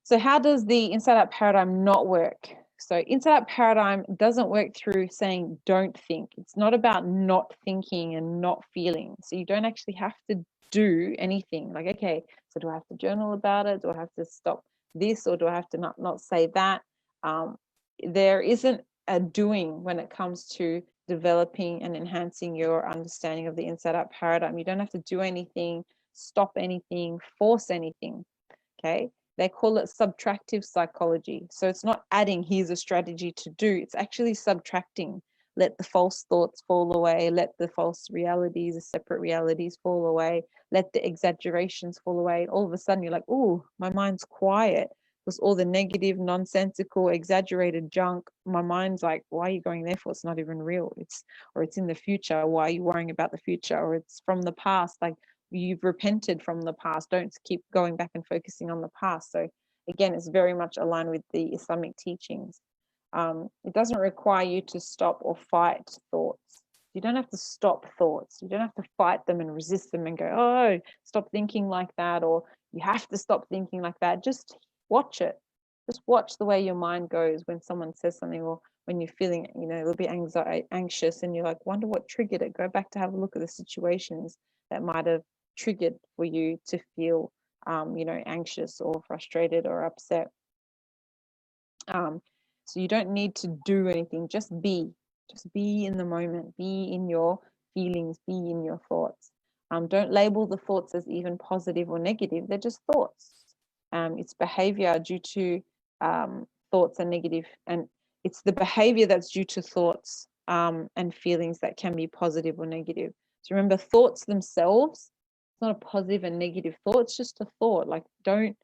S1: So how does the inside out paradigm not work? So inside out paradigm doesn't work through saying don't think. It's not about not thinking and not feeling. So you don't actually have to do anything. Like, okay, so do I have to journal about it? Do I have to stop this, or do I have to not say that? There isn't a doing when it comes to developing and enhancing your understanding of the inside out paradigm. You don't have to do anything, stop anything, force anything. Okay, they call it subtractive psychology. So it's not adding, here's a strategy to do, it's actually subtracting. Let the false thoughts fall away, let the false realities, the separate realities fall away, let the exaggerations fall away. All of a sudden you're like, oh, my mind's quiet. Because all the negative, nonsensical, exaggerated junk, my mind's like, why are you going there for? It's not even real. It's in the future. Why are you worrying about the future? Or it's from the past. Like, you've repented from the past. Don't keep going back and focusing on the past. So again, it's very much aligned with the Islamic teachings. It doesn't require you to stop or fight thoughts. You don't have to stop thoughts. You don't have to fight them and resist them and go, oh, stop thinking like that, or you have to stop thinking like that. Just watch it. Just watch the way your mind goes when someone says something, or when you're feeling, a little bit anxious, and you're like, wonder what triggered it. Go back to have a look at the situations that might have triggered for you to feel, anxious or frustrated or upset. So you don't need to do anything. Just be in the moment. Be in your feelings. Be in your thoughts. Don't label the thoughts as even positive or negative. They're just thoughts. It's behavior due to thoughts and negative, and it's the behavior that's due to thoughts and feelings that can be positive or negative. So remember, thoughts themselves, it's not a positive and negative thought. It's just a thought. Like, don't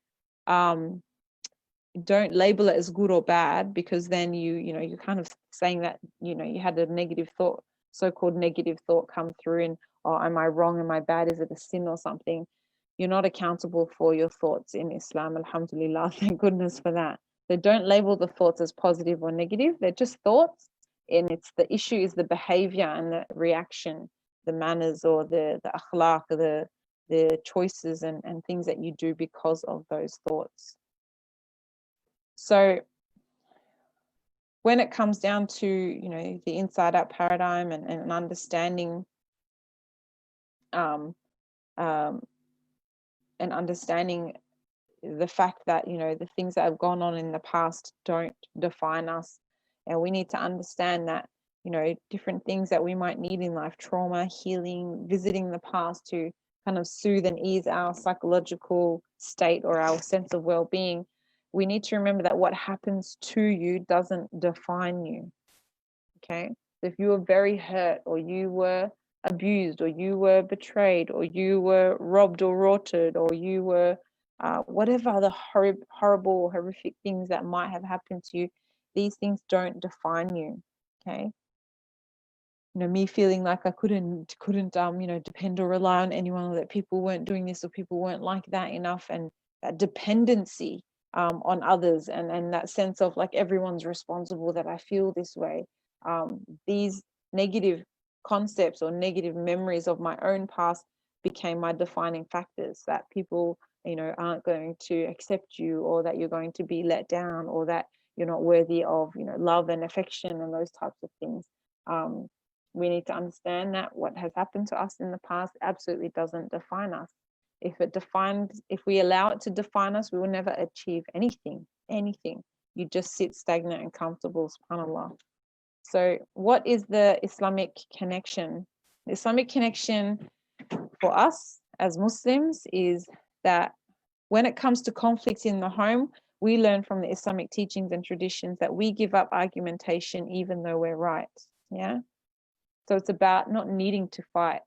S1: label it as good or bad, because then you're kind of saying that you had a negative thought, so-called negative thought, come through, and, oh, am I wrong, am I bad, is it a sin or something? You're not accountable for your thoughts in Islam, alhamdulillah, thank goodness for that. So don't label the thoughts as positive or negative. They're just thoughts, and it's the issue is the behavior and the reaction, the manners, or the akhlaq, the choices and things that you do because of those thoughts. So when it comes down to, the inside out paradigm and understanding, and understanding the fact that, the things that have gone on in the past don't define us. And we need to understand that, different things that we might need in life, trauma, healing, visiting the past to kind of soothe and ease our psychological state or our sense of well-being. We need to remember that what happens to you doesn't define you. Okay. If you were very hurt, or you were abused, or you were betrayed, or you were robbed or rorted, or you were whatever the horrible, horrific things that might have happened to you, these things don't define you. Okay. Me feeling like I couldn't depend or rely on anyone, or that people weren't doing this or people weren't like that enough, and that dependency on others, and that sense of like everyone's responsible, that I feel this way. These negative concepts or negative memories of my own past became my defining factors, that people aren't going to accept you, or that you're going to be let down, or that you're not worthy of love and affection and those types of things. We need to understand that what has happened to us in the past absolutely doesn't define us. If we allow it to define us, we will never achieve anything. You just sit stagnant and comfortable, subhanAllah. So what is the Islamic connection? The Islamic connection for us as Muslims is that when it comes to conflict in the home, we learn from the Islamic teachings and traditions that we give up argumentation even though we're right. Yeah. So it's about not needing to fight,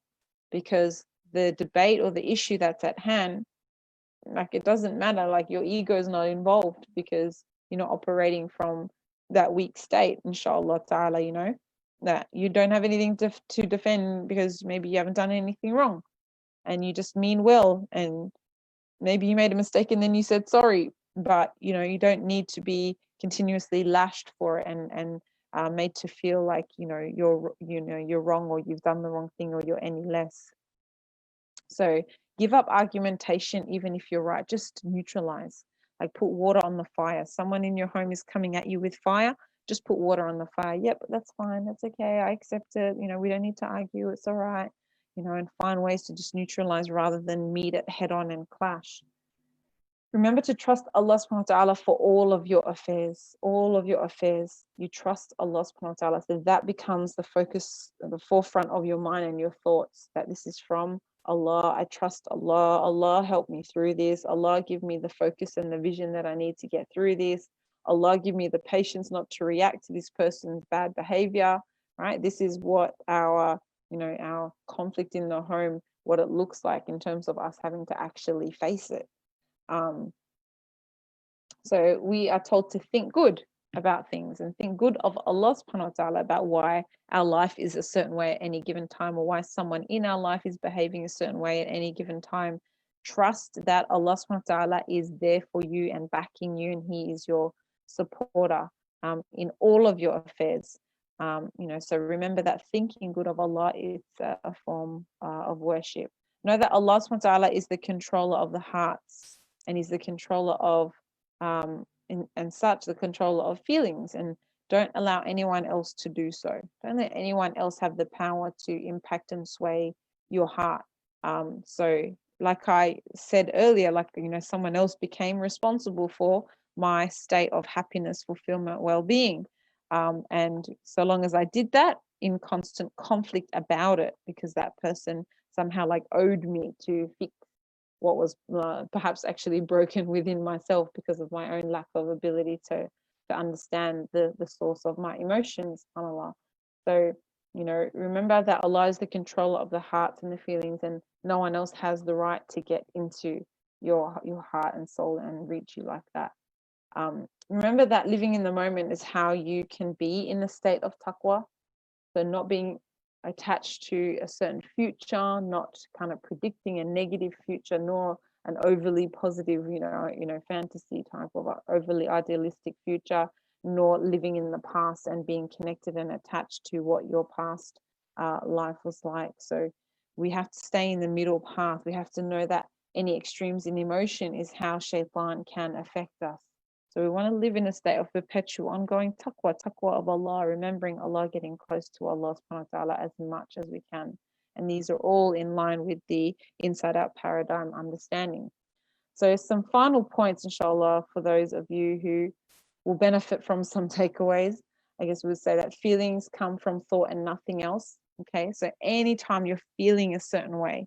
S1: because the debate or the issue that's at hand, like, it doesn't matter, like, your ego is not involved, because you're not operating from that weak state, inshallah ta'ala, that you don't have anything to defend, because maybe you haven't done anything wrong, and you just mean well, and maybe you made a mistake and then you said sorry, but you don't need to be continuously lashed for it and made to feel like you're wrong, or you've done the wrong thing, or you're any less. So give up argumentation even if you're right. Just neutralize. Like, put water on the fire. Someone in your home is coming at you with fire, just put water on the fire. Yep, that's fine, that's okay, I accept it, we don't need to argue, it's all right, and find ways to just neutralize rather than meet it head on and clash. Remember to trust Allah subhanahu wa ta'ala for all of your affairs. You trust Allah subhanahu wa ta'ala. So that becomes the focus, the forefront of your mind and your thoughts, that this is from Allah. I trust Allah. Allah help me through this. Allah give me the focus and the vision that I need to get through this. Allah give me the patience not to react to this person's bad behavior. Right? This is what our conflict in the home, what it looks like in terms of us having to actually face it. So we are told to think good about things, and think good of Allah subhanahu wa ta'ala about why our life is a certain way at any given time, or why someone in our life is behaving a certain way at any given time. Trust that Allah subhanahu wa ta'ala is there for you and backing you, and He is your supporter in all of your affairs. So remember that thinking good of Allah is a form of worship. Know that Allah subhanahu wa ta'ala is the controller of the hearts, and He's the controller of and such, the controller of feelings, and don't allow anyone else to do so. Don't let anyone else have the power to impact and sway your heart. So like I said earlier, like, someone else became responsible for my state of happiness, fulfillment, well-being. And so long as I did that, in constant conflict about it, because that person somehow like owed me to fix what was perhaps actually broken within myself because of my own lack of ability to understand the source of my emotions, subhanAllah. So, remember that Allah is the controller of the hearts and the feelings, and no one else has the right to get into your heart and soul and reach you like that. Remember that living in the moment is how you can be in a state of taqwa. So not being attached to a certain future, not kind of predicting a negative future, nor an overly positive, fantasy type of overly idealistic future, nor living in the past and being connected and attached to what your past life was like. So we have to stay in the middle path. We have to know that any extremes in emotion is how shaitan can affect us. So we want to live in a state of perpetual ongoing taqwa of Allah, remembering Allah, getting close to Allah subhanahu wa ta'ala as much as we can. And these are all in line with the inside out paradigm understanding. So some final points, inshallah, for those of you who will benefit from some takeaways. I guess we would say that feelings come from thought and nothing else. Okay, so anytime you're feeling a certain way,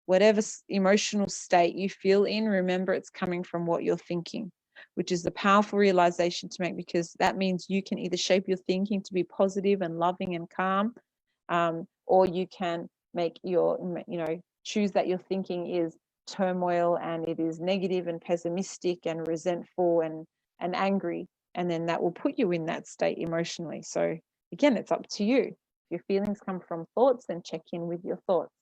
S1: whatever emotional state you feel in, remember it's coming from what you're thinking, which is the powerful realization to make, because that means you can either shape your thinking to be positive and loving and calm, or you can make choose that your thinking is turmoil and it is negative and pessimistic and resentful and angry, and then that will put you in that state emotionally. So again, it's up to you. If your feelings come from thoughts, then check in with your thoughts.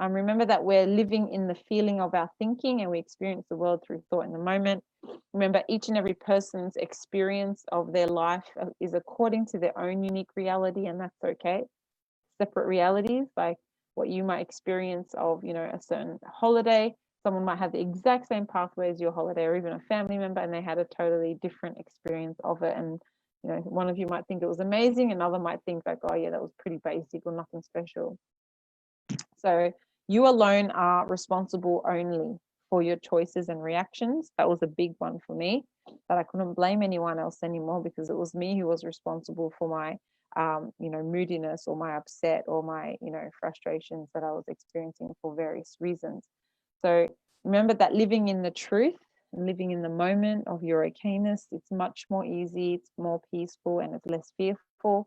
S1: Remember that we're living in the feeling of our thinking, and we experience the world through thought in the moment. Remember, each and every person's experience of their life is according to their own unique reality, and that's okay. Separate realities, like what you might experience of, a certain holiday. Someone might have the exact same pathway as your holiday, or even a family member, and they had a totally different experience of it. And, one of you might think it was amazing, another might think like, oh yeah, that was pretty basic or nothing special. So you alone are responsible only for your choices and reactions. That was a big one for me, that I couldn't blame anyone else anymore, because it was me who was responsible for my, moodiness or my upset or my, frustrations that I was experiencing for various reasons. So remember that living in the truth and living in the moment of your okayness, it's much more easy, it's more peaceful, and it's less fearful.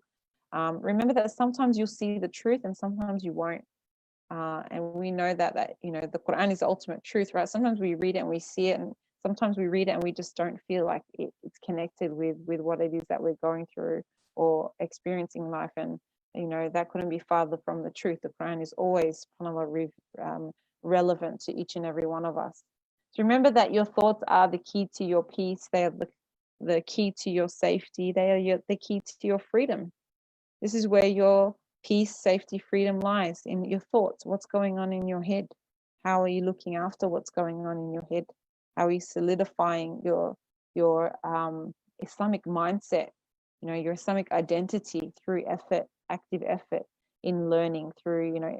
S1: Remember that sometimes you'll see the truth and sometimes you won't. And we know that the Quran is the ultimate truth, right? Sometimes we read it and we see it, and sometimes we read it and we just don't feel like it's connected with what it is that we're going through or experiencing life. And that couldn't be farther from the truth. The Quran is always, subhanAllah, relevant to each and every one of us. So remember that your thoughts are the key to your peace. They are the key to your safety. They are the key to your freedom. This is where your peace, safety, freedom lies, in your thoughts. What's going on in your head? How are you looking after what's going on in your head? How are you solidifying your Islamic mindset, your Islamic identity through effort, active effort in learning, through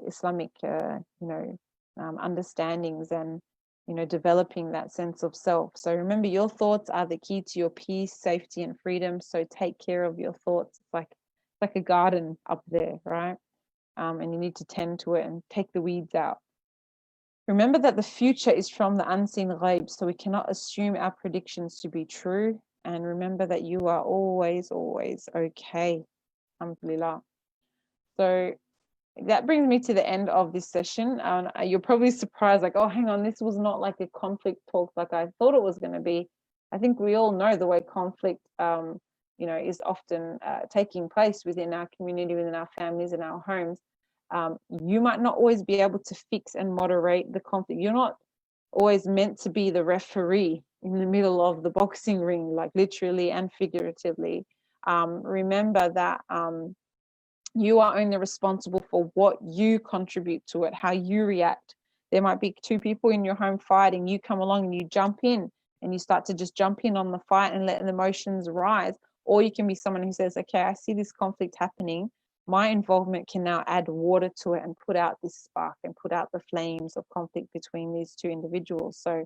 S1: Islamic understandings, and developing that sense of self. So remember, your thoughts are the key to your peace, safety, and freedom. So take care of your thoughts. It's like a garden up there, right? And you need to tend to it and take the weeds out. Remember that the future is from the unseen ghaib, so we cannot assume our predictions to be true. And remember that you are always, always okay. Alhamdulillah. So that brings me to the end of this session. You're probably surprised, like, oh, hang on, this was not like a conflict talk like I thought it was going to be. I think we all know the way conflict, is often taking place within our community, within our families, in our homes. You might not always be able to fix and moderate the conflict. You're not always meant to be the referee in the middle of the boxing ring, like literally and figuratively. Remember that you are only responsible for what you contribute to it, how you react. There might be two people in your home fighting, you come along and you jump in and you start to just jump in on the fight and let the emotions rise. Or you can be someone who says, okay, I see this conflict happening. My involvement can now add water to it and put out this spark and put out the flames of conflict between these two individuals. So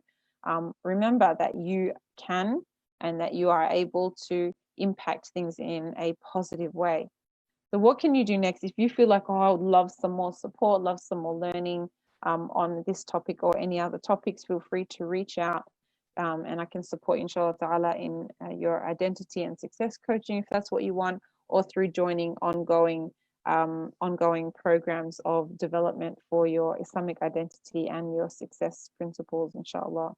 S1: remember that you can and that you are able to impact things in a positive way. So what can you do next? If you feel like, oh, I would love some more support, love some more learning on this topic or any other topics, feel free to reach out. And I can support you, inshallah ta'ala, in your identity and success coaching if that's what you want, or through joining ongoing programs of development for your Islamic identity and your success principles, inshallah.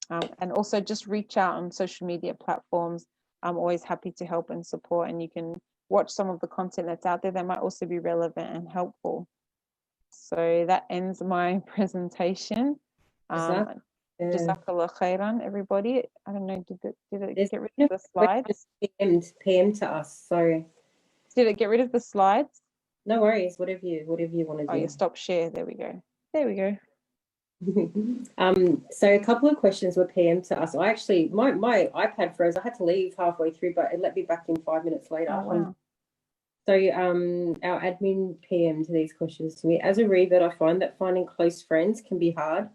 S1: And also just reach out on social media platforms. I'm always happy to help and support, and you can watch some of the content that's out there that might also be relevant and helpful. So that ends my presentation. Jazakallah khairan, everybody. I don't know, did it get rid of the slides?
S2: PM to us, so.
S1: Did it get rid of the slides?
S2: No worries, whatever you want to do.
S1: Oh, you stop share. There we go. There we go.
S2: So a couple of questions were PM to us. I actually, my iPad froze. I had to leave halfway through, but it let me back in 5 minutes later.
S1: Oh, wow.
S2: So our admin PM to these questions to me. As a revert, I find that finding close friends can be hard,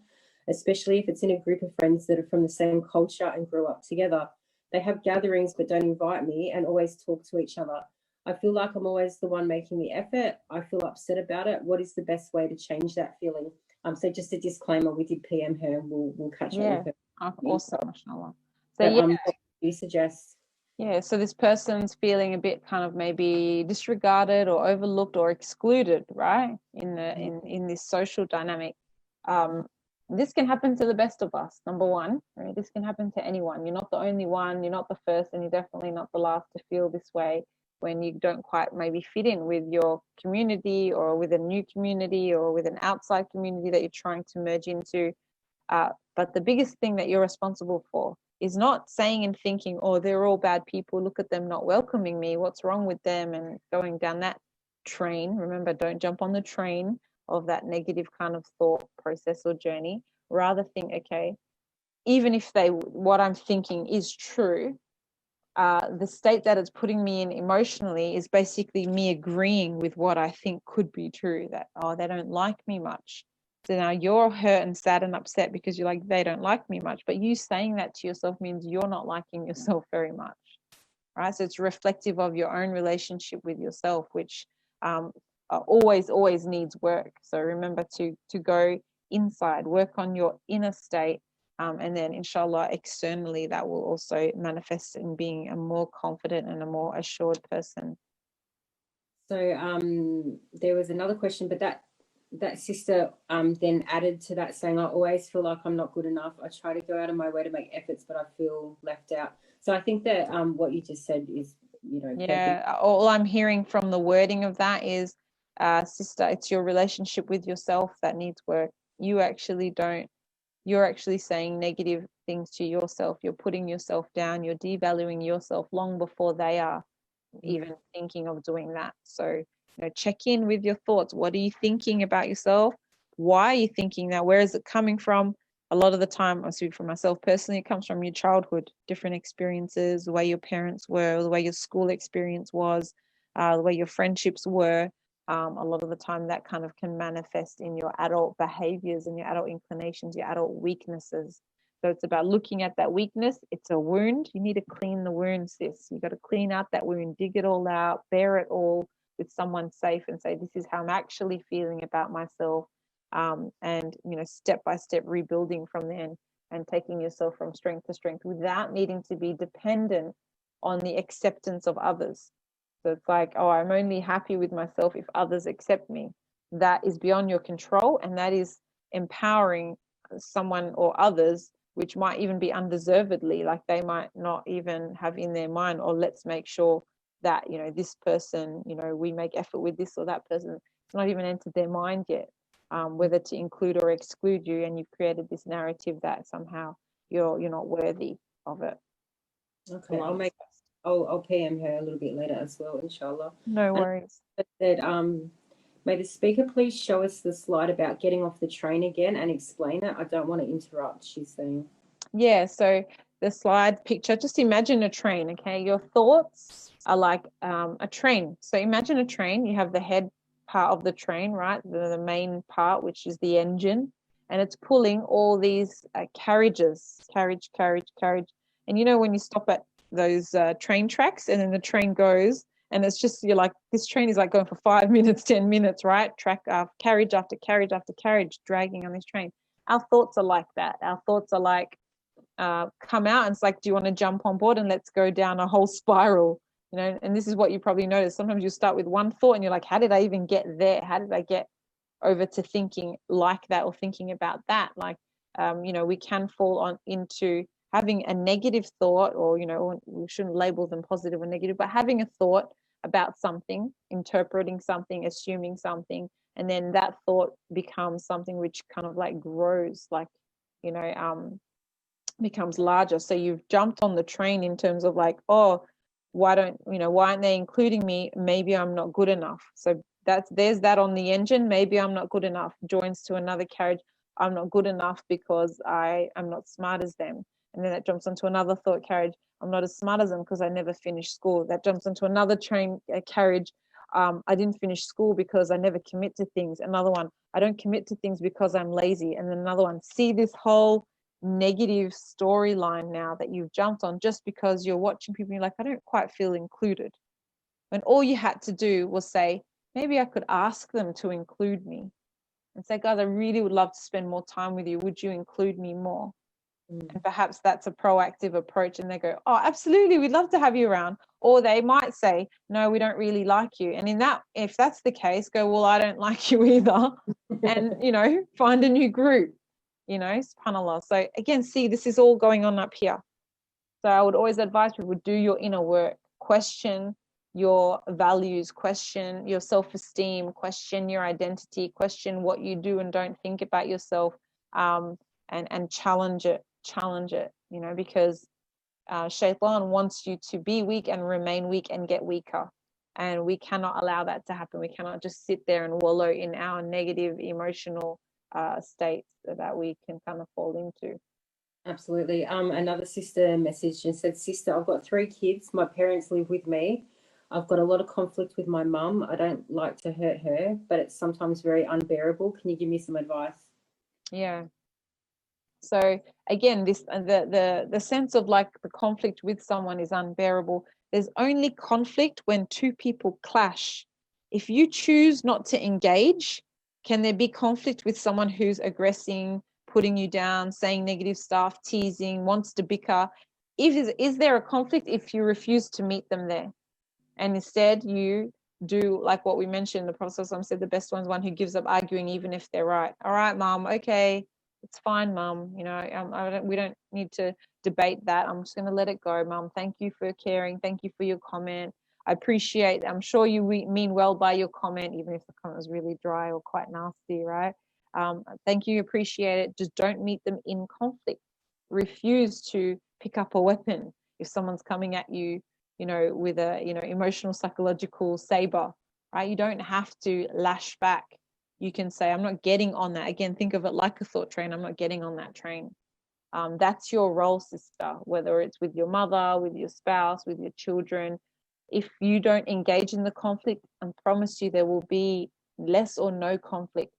S2: especially if it's in a group of friends that are from the same culture and grew up together. They have gatherings but don't invite me and always talk to each other. I feel like I'm always the one making the effort. I feel upset about it. What is the best way to change that feeling? So just a disclaimer, we did PM her. We'll catch up with her.
S1: Awesome, mashallah. So
S2: but, what do you suggest?
S1: Yeah, so this person's feeling a bit kind of maybe disregarded or overlooked or excluded, right? In this social dynamic. This can happen to the best of us, number one. Right? This can happen to anyone. You're not the only one, you're not the first, and you're definitely not the last to feel this way when you don't quite maybe fit in with your community or with a new community or with an outside community that you're trying to merge into. But the biggest thing that you're responsible for is not saying and thinking, oh, they're all bad people, look at them not welcoming me, what's wrong with them, and going down that train. Remember, don't jump on the train of that negative kind of thought process or journey. Rather think, okay, even if what I'm thinking is true, the state that it's putting me in emotionally is basically me agreeing with what I think could be true, that, oh, they don't like me much. So now you're hurt and sad and upset because you're like, they don't like me much. But you saying that to yourself means you're not liking yourself very much, right? So it's reflective of your own relationship with yourself, which always needs work. So remember to go inside, work on your inner state, and then inshallah externally that will also manifest in being a more confident and a more assured person.
S2: So there was another question, but that sister then added to that saying, I always feel like I'm not good enough. I try to go out of my way to make efforts, but I feel left out. So I think that what you just said is,
S1: yeah,
S2: perfect.
S1: All I'm hearing from the wording of that is, sister, it's your relationship with yourself that needs work. You're actually saying negative things to yourself. You're putting yourself down. You're devaluing yourself long before they are even thinking of doing that. So, check in with your thoughts. What are you thinking about yourself? Why are you thinking that? Where is it coming from? A lot of the time, I speak for myself personally, it comes from your childhood, different experiences, the way your parents were, the way your school experience was, the way your friendships were. A lot of the time that kind of can manifest in your adult behaviors and your adult inclinations, your adult weaknesses. So it's about looking at that weakness. It's a wound. You need to clean the wound, sis. You got to clean out that wound, dig it all out, bear it all with someone safe and say, this is how I'm actually feeling about myself. And, step by step rebuilding from there and taking yourself from strength to strength without needing to be dependent on the acceptance of others. So it's like, oh, I'm only happy with myself if others accept me. That is beyond your control, and that is empowering someone or others, which might even be undeservedly, like they might not even have in their mind, or let's make sure that, this person, we make effort with this or that person. It's not even entered their mind yet, whether to include or exclude you, and you've created this narrative that somehow you're not worthy of it.
S2: Okay, I'll PM her a little bit later as well, inshallah.
S1: No worries.
S2: And said, may the speaker please show us the slide about getting off the train again and explain it. I don't want to interrupt, she's saying.
S1: Yeah, so the slide picture, just imagine a train, okay? Your thoughts are like a train. So imagine a train, you have the head part of the train, right? The main part, which is the engine, and it's pulling all these carriages, carriage. And you know, when you stop at those train tracks and then the train goes, and it's just, you're like, this train is like going for 5 minutes, 10 minutes, right? Carriage after carriage after carriage dragging on this train. Our thoughts are like that. Our thoughts are like, come out and it's like, do you want to jump on board and let's go down a whole spiral, you know? And this is what you probably notice. Sometimes you start with one thought and you're like, how did I even get there? How did I get over to thinking like that or thinking about that? Like, you know, we can fall on into having a negative thought, or, you know, we shouldn't label them positive or negative, but having a thought about something, interpreting something, assuming something, and then that thought becomes something which kind of like grows, like, you know, becomes larger. So you've jumped on the train in terms of like, oh, why aren't they including me? Maybe I'm not good enough. So there's that on the engine. Maybe I'm not good enough. Joins to another carriage. I'm not good enough because I am not smart as them. And then that jumps onto another thought carriage. I'm not as smart as them because I never finished school. That jumps into another train carriage. I didn't finish school because I never commit to things. Another one, I don't commit to things because I'm lazy. And then another one, see this whole negative storyline now that you've jumped on just because you're watching people and you're like, I don't quite feel included. When all you had to do was say, maybe I could ask them to include me and say, guys, I really would love to spend more time with you. Would you include me more? And perhaps that's a proactive approach, and they go, oh, absolutely, we'd love to have you around. Or they might say, no, we don't really like you. And if that's the case, go, well, I don't like you either. And, you know, find a new group, you know, subhanAllah. So again, see, this is all going on up here. So I would always advise people, do your inner work, question your values, question your self-esteem, question your identity, question what you do and don't think about yourself, and challenge it, you know, because shaitan wants you to be weak and remain weak and get weaker. And we cannot allow that to happen. We cannot just sit there and wallow in our negative emotional states that we can kind of fall into.
S2: Absolutely. Another sister messaged and said, sister, I've got 3 kids. My parents live with me. I've got a lot of conflict with my mum. I don't like to hurt her, but it's sometimes very unbearable. Can you give me some advice?
S1: Yeah. So again, this the sense of like the conflict with someone is unbearable. There's only conflict when 2 people clash. If you choose not to engage, can there be conflict with someone who's aggressing, putting you down, saying negative stuff, teasing, wants to bicker? Is there a conflict if you refuse to meet them there? And instead you do like what we mentioned, the Prophet said the best one's one who gives up arguing even if they're right. All right, mom, okay, it's fine, mum. You know, we don't need to debate that. I'm just going to let it go, mum. Thank you for caring. Thank you for your comment. I appreciate. I'm sure you mean well by your comment, even if the comment was really dry or quite nasty, right? Thank you, appreciate it. Just don't meet them in conflict. Refuse to pick up a weapon if someone's coming at you, you know, with a, you know, emotional, psychological saber, right? You don't have to lash back. You can say, I'm not getting on that. Again, think of it like a thought train. I'm not getting on that train. That's your role, sister, whether it's with your mother, with your spouse, with your children. If you don't engage in the conflict, I promise you there will be less or no conflict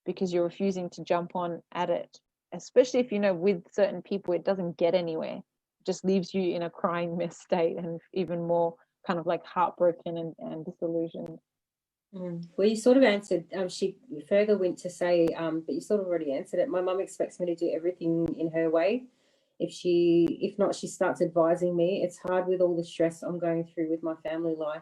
S1: because you're refusing to jump on at it. Especially if, you know, with certain people, it doesn't get anywhere. It just leaves you in a crying mess state and even more kind of like heartbroken and disillusioned.
S2: Well, you sort of answered. She further went to say, but you sort of already answered it. My mum expects me to do everything in her way. If not, she starts advising me. It's hard with all the stress I'm going through with my family life.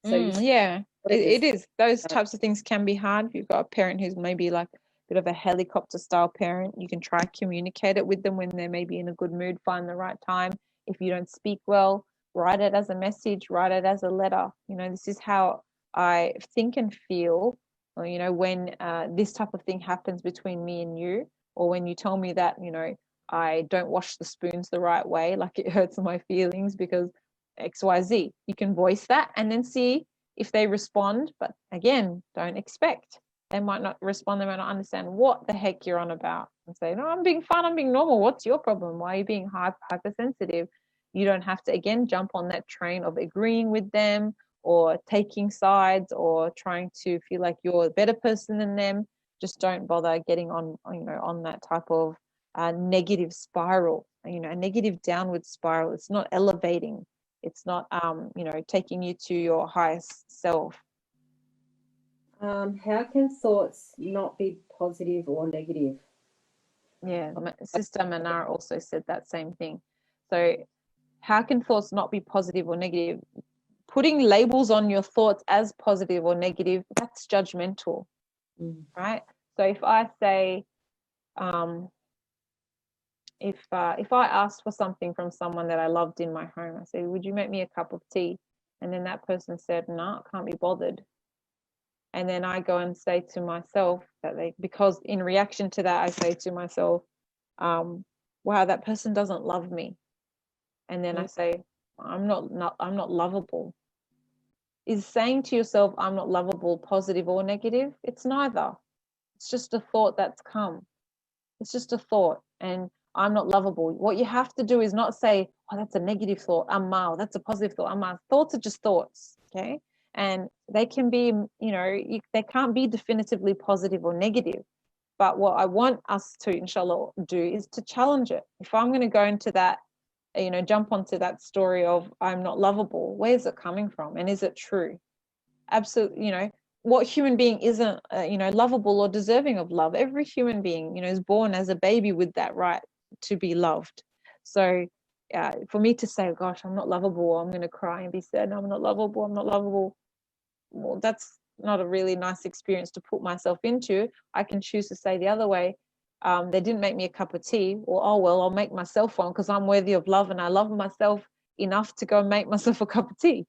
S2: So
S1: yeah, it is. Those types of things can be hard. If you've got a parent who's maybe like a bit of a helicopter style parent, you can try communicate it with them when they're maybe in a good mood, find the right time. If you don't speak well, write it as a message, write it as a letter. You know, this is how I think and feel, or, you know, when this type of thing happens between me and you, or when you tell me that, you know, I don't wash the spoons the right way, like it hurts my feelings because XYZ. You can voice that and then see if they respond. But again, don't expect. They might not respond. They might not understand what the heck you're on about. and say, no, I'm being fine, I'm being normal. What's your problem? Why are you being hypersensitive? You don't have to, again, jump on that train of agreeing with them or taking sides or trying to feel like you're a better person than them. Just don't bother getting on, on that type of negative spiral, a negative downward spiral. It's not elevating. It's not, taking you to your highest self.
S2: How can thoughts not be positive or negative?
S1: Yeah, Sister Manara also said that same thing. So how can thoughts not be positive or negative? Putting labels on your thoughts as positive or negative, that's judgmental, right? So if I say, if I asked for something from someone that I loved in my home, I say, would you make me a cup of tea? And then that person said, no, I can't be bothered. And then I go and say to myself because in reaction to that, I say to myself, wow, that person doesn't love me. And then I say, I'm not lovable. Is saying to yourself, I'm not lovable, positive or negative? It's neither. It's just a thought that's come. It's just a thought. And I'm not lovable. What you have to do is not say, oh, that's a negative thought. I'm mild. That's a positive thought. I'm mild. Thoughts are just thoughts. Okay. And they can be, they can't be definitively positive or negative. But what I want us to, inshallah, do is to challenge it. If I'm going to go into that, jump onto that story of I'm not lovable, where's it coming from? And is it true? Absolutely, what human being isn't, lovable or deserving of love? Every human being, is born as a baby with that right to be loved. So for me to say, gosh, I'm not lovable, I'm going to cry and be sad, no, I'm not lovable, well, that's not a really nice experience to put myself into. I can choose to say the other way, they didn't make me a cup of tea, or oh well, I'll make myself one because I'm worthy of love and I love myself enough to go and make myself a cup of tea,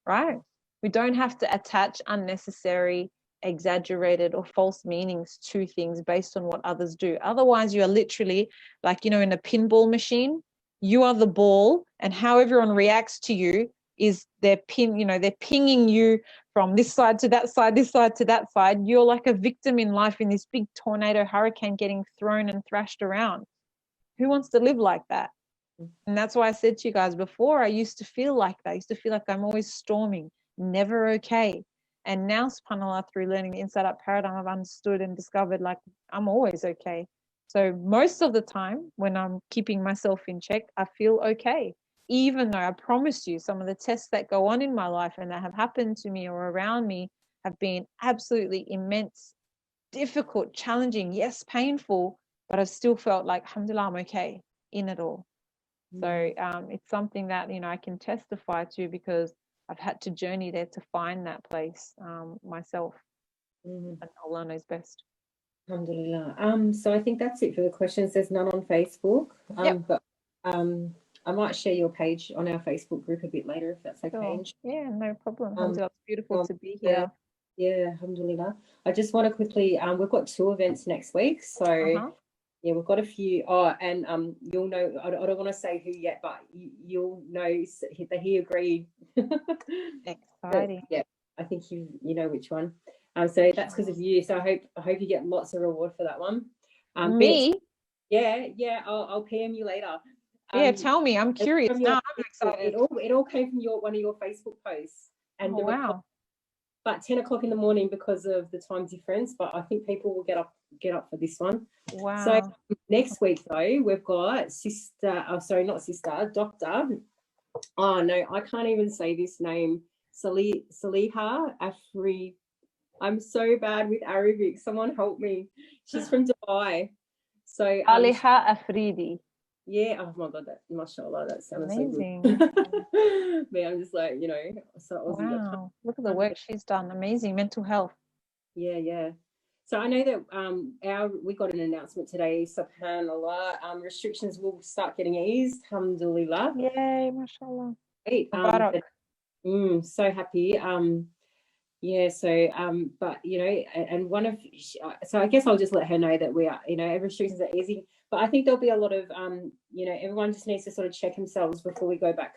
S1: right? We don't have to attach unnecessary, exaggerated or false meanings to things based on what others do. Otherwise you are literally like, in a pinball machine, you are the ball, and how everyone reacts to you is they're pinging you from this side to that side, this side to that side. You're like a victim in life in this big tornado hurricane getting thrown and thrashed around. Who wants to live like that? And that's why I said to you guys before, I used to feel like that. I used to feel like I'm always storming, never okay. And now, subhanAllah, through learning the Inside Out paradigm, I've understood and discovered like I'm always okay. So most of the time when I'm keeping myself in check, I feel okay. Even though I promise you some of the tests that go on in my life and that have happened to me or around me have been absolutely immense, difficult, challenging, yes, painful, but I've still felt like, alhamdulillah, I'm okay in it all. So it's something that, I can testify to because I've had to journey there to find that place myself. And Allah knows best.
S2: Alhamdulillah. So I think that's it for the questions. There's none on Facebook. But I might share your page on our Facebook group a bit later if that's okay.
S1: Sure. Yeah, no problem. Alhamdulillah, it's beautiful to be here.
S2: Yeah, alhamdulillah. I just want to quickly, we've got 2 events next week. So yeah, we've got a few. Oh, and you'll know, I don't want to say who yet, but you'll know that he agreed.
S1: Exciting.
S2: Yeah, I think you know which one. So that's because of you. So I hope you get lots of reward for that one.
S1: Me?
S2: Yeah. I'll PM you later.
S1: Yeah, tell me. I'm curious now. I'm excited.
S2: It all came from one of your Facebook posts. And
S1: wow.
S2: But 10 o'clock in the morning because of the time difference. But I think people will get up for this one.
S1: Wow.
S2: So next week though, we've got Doctor. Oh no, I can't even say this name. Saliha Afri. I'm so bad with Arabic. Someone help me. She's from Dubai. So
S1: Saliha Afridi.
S2: Yeah, oh my God, that mashallah, that sounds
S1: amazing.
S2: So good. Man, I'm just like, so Aussie.
S1: Wow, look at the work she's done. Amazing. Mental health.
S2: Yeah. So I know that we got an announcement today, subhanallah, restrictions will start getting eased, alhamdulillah.
S1: Yay, mashallah.
S2: Great. So happy. Yeah, so but and so I guess I'll just let her know that we are, restrictions are easy, but I think there'll be a lot of everyone just needs to sort of check themselves before we go back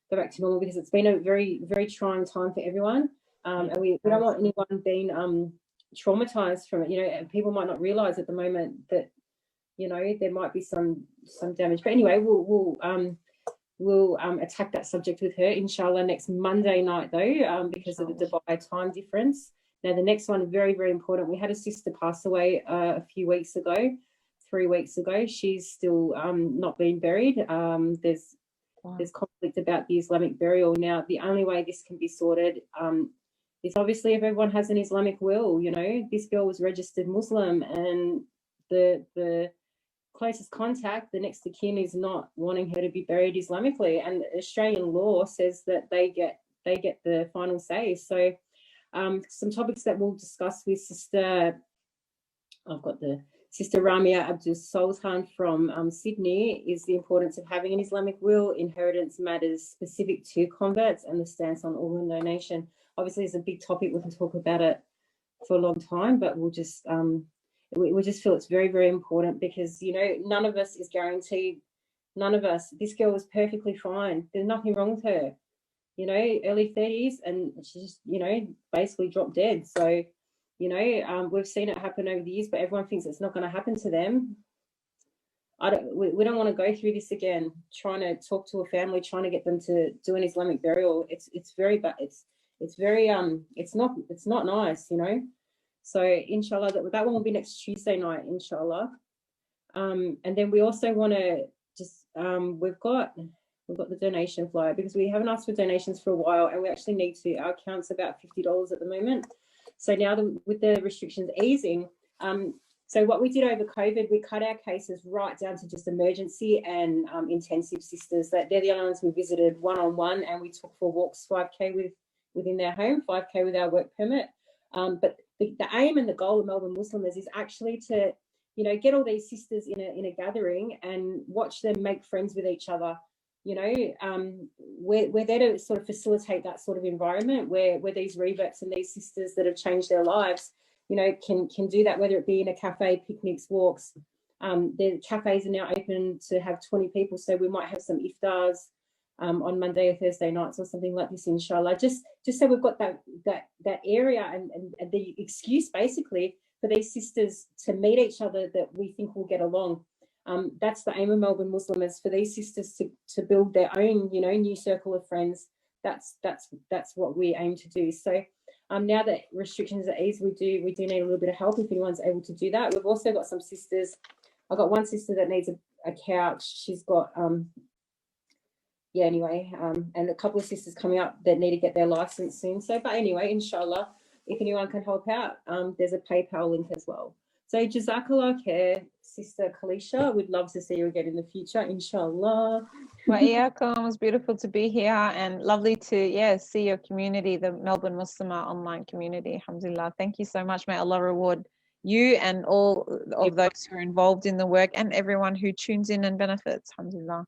S2: to normal, because it's been a very, very trying time for everyone, and we don't want anyone being traumatized from it. People might not realize at the moment that you know, there might be some damage. But anyway, we'll attack that subject with her, inshallah, next Monday night, though, because of the Dubai time difference. Now, the next one, very, very important. We had a sister pass away a few weeks ago, 3 weeks ago. She's still not been buried. There's conflict about the Islamic burial. Now, the only way this can be sorted is obviously if everyone has an Islamic will. You know, this girl was registered Muslim, and the closest contact, the next of kin, is not wanting her to be buried Islamically, and Australian law says that they get the final say. So some topics that we'll discuss with Sister Ramia Abdul Sultan from Sydney is the importance of having an Islamic will, inheritance matters specific to converts, and the stance on organ donation. Obviously, it's a big topic. We can talk about it for a long time, but we'll just we just feel it's very, very important because, you know, none of us is guaranteed. None of us. This girl was perfectly fine. There's nothing wrong with her. You know, early 30s, and she just, you know, basically dropped dead. So, you know, we've seen it happen over the years, but everyone thinks it's not going to happen to them. We don't want to go through this again. Trying to talk to a family, trying to get them to do an Islamic burial. It's very bad. It's very it's not nice, you know. So inshallah, that one will be next Tuesday night, inshallah. And then we also want to just we've got the donation flyer because we haven't asked for donations for a while, and we actually need to. Our account's about $50 at the moment. So now with the restrictions easing, so what we did over COVID, we cut our cases right down to just emergency and intensive sisters. That they're the only ones we visited one-on-one, and we took for walks 5K within their home, 5K with our work permit. But the aim and the goal of Melbourne Muslimahs is actually to, you know, get all these sisters in a gathering and watch them make friends with each other. You know, we're there to sort of facilitate that sort of environment where these reverts and these sisters that have changed their lives, you know, can do that, whether it be in a cafe, picnics, walks. The cafes are now open to have 20 people, so we might have some iftars on Monday or Thursday nights or something like this, inshallah. Just so we've got that area and the excuse basically for these sisters to meet each other that we think will get along. That's the aim of Melbourne Muslimahs, for these sisters to build their own, you know, new circle of friends. That's what we aim to do. So now that restrictions are eased, we do need a little bit of help if anyone's able to do that. We've also got some sisters. I've got one sister that needs a couch. She's got and a couple of sisters coming up that need to get their license soon. So, but anyway, inshallah, if anyone can help out, there's a PayPal link as well. So Jazakallah khair, Sister Calisha. We'd love to see you again in the future, inshallah.
S1: Well, yeah, it was beautiful to be here and lovely to, see your community, the Melbourne Muslimah online community. Alhamdulillah. Thank you so much. May Allah reward you and all of those who are involved in the work and everyone who tunes in and benefits. Alhamdulillah.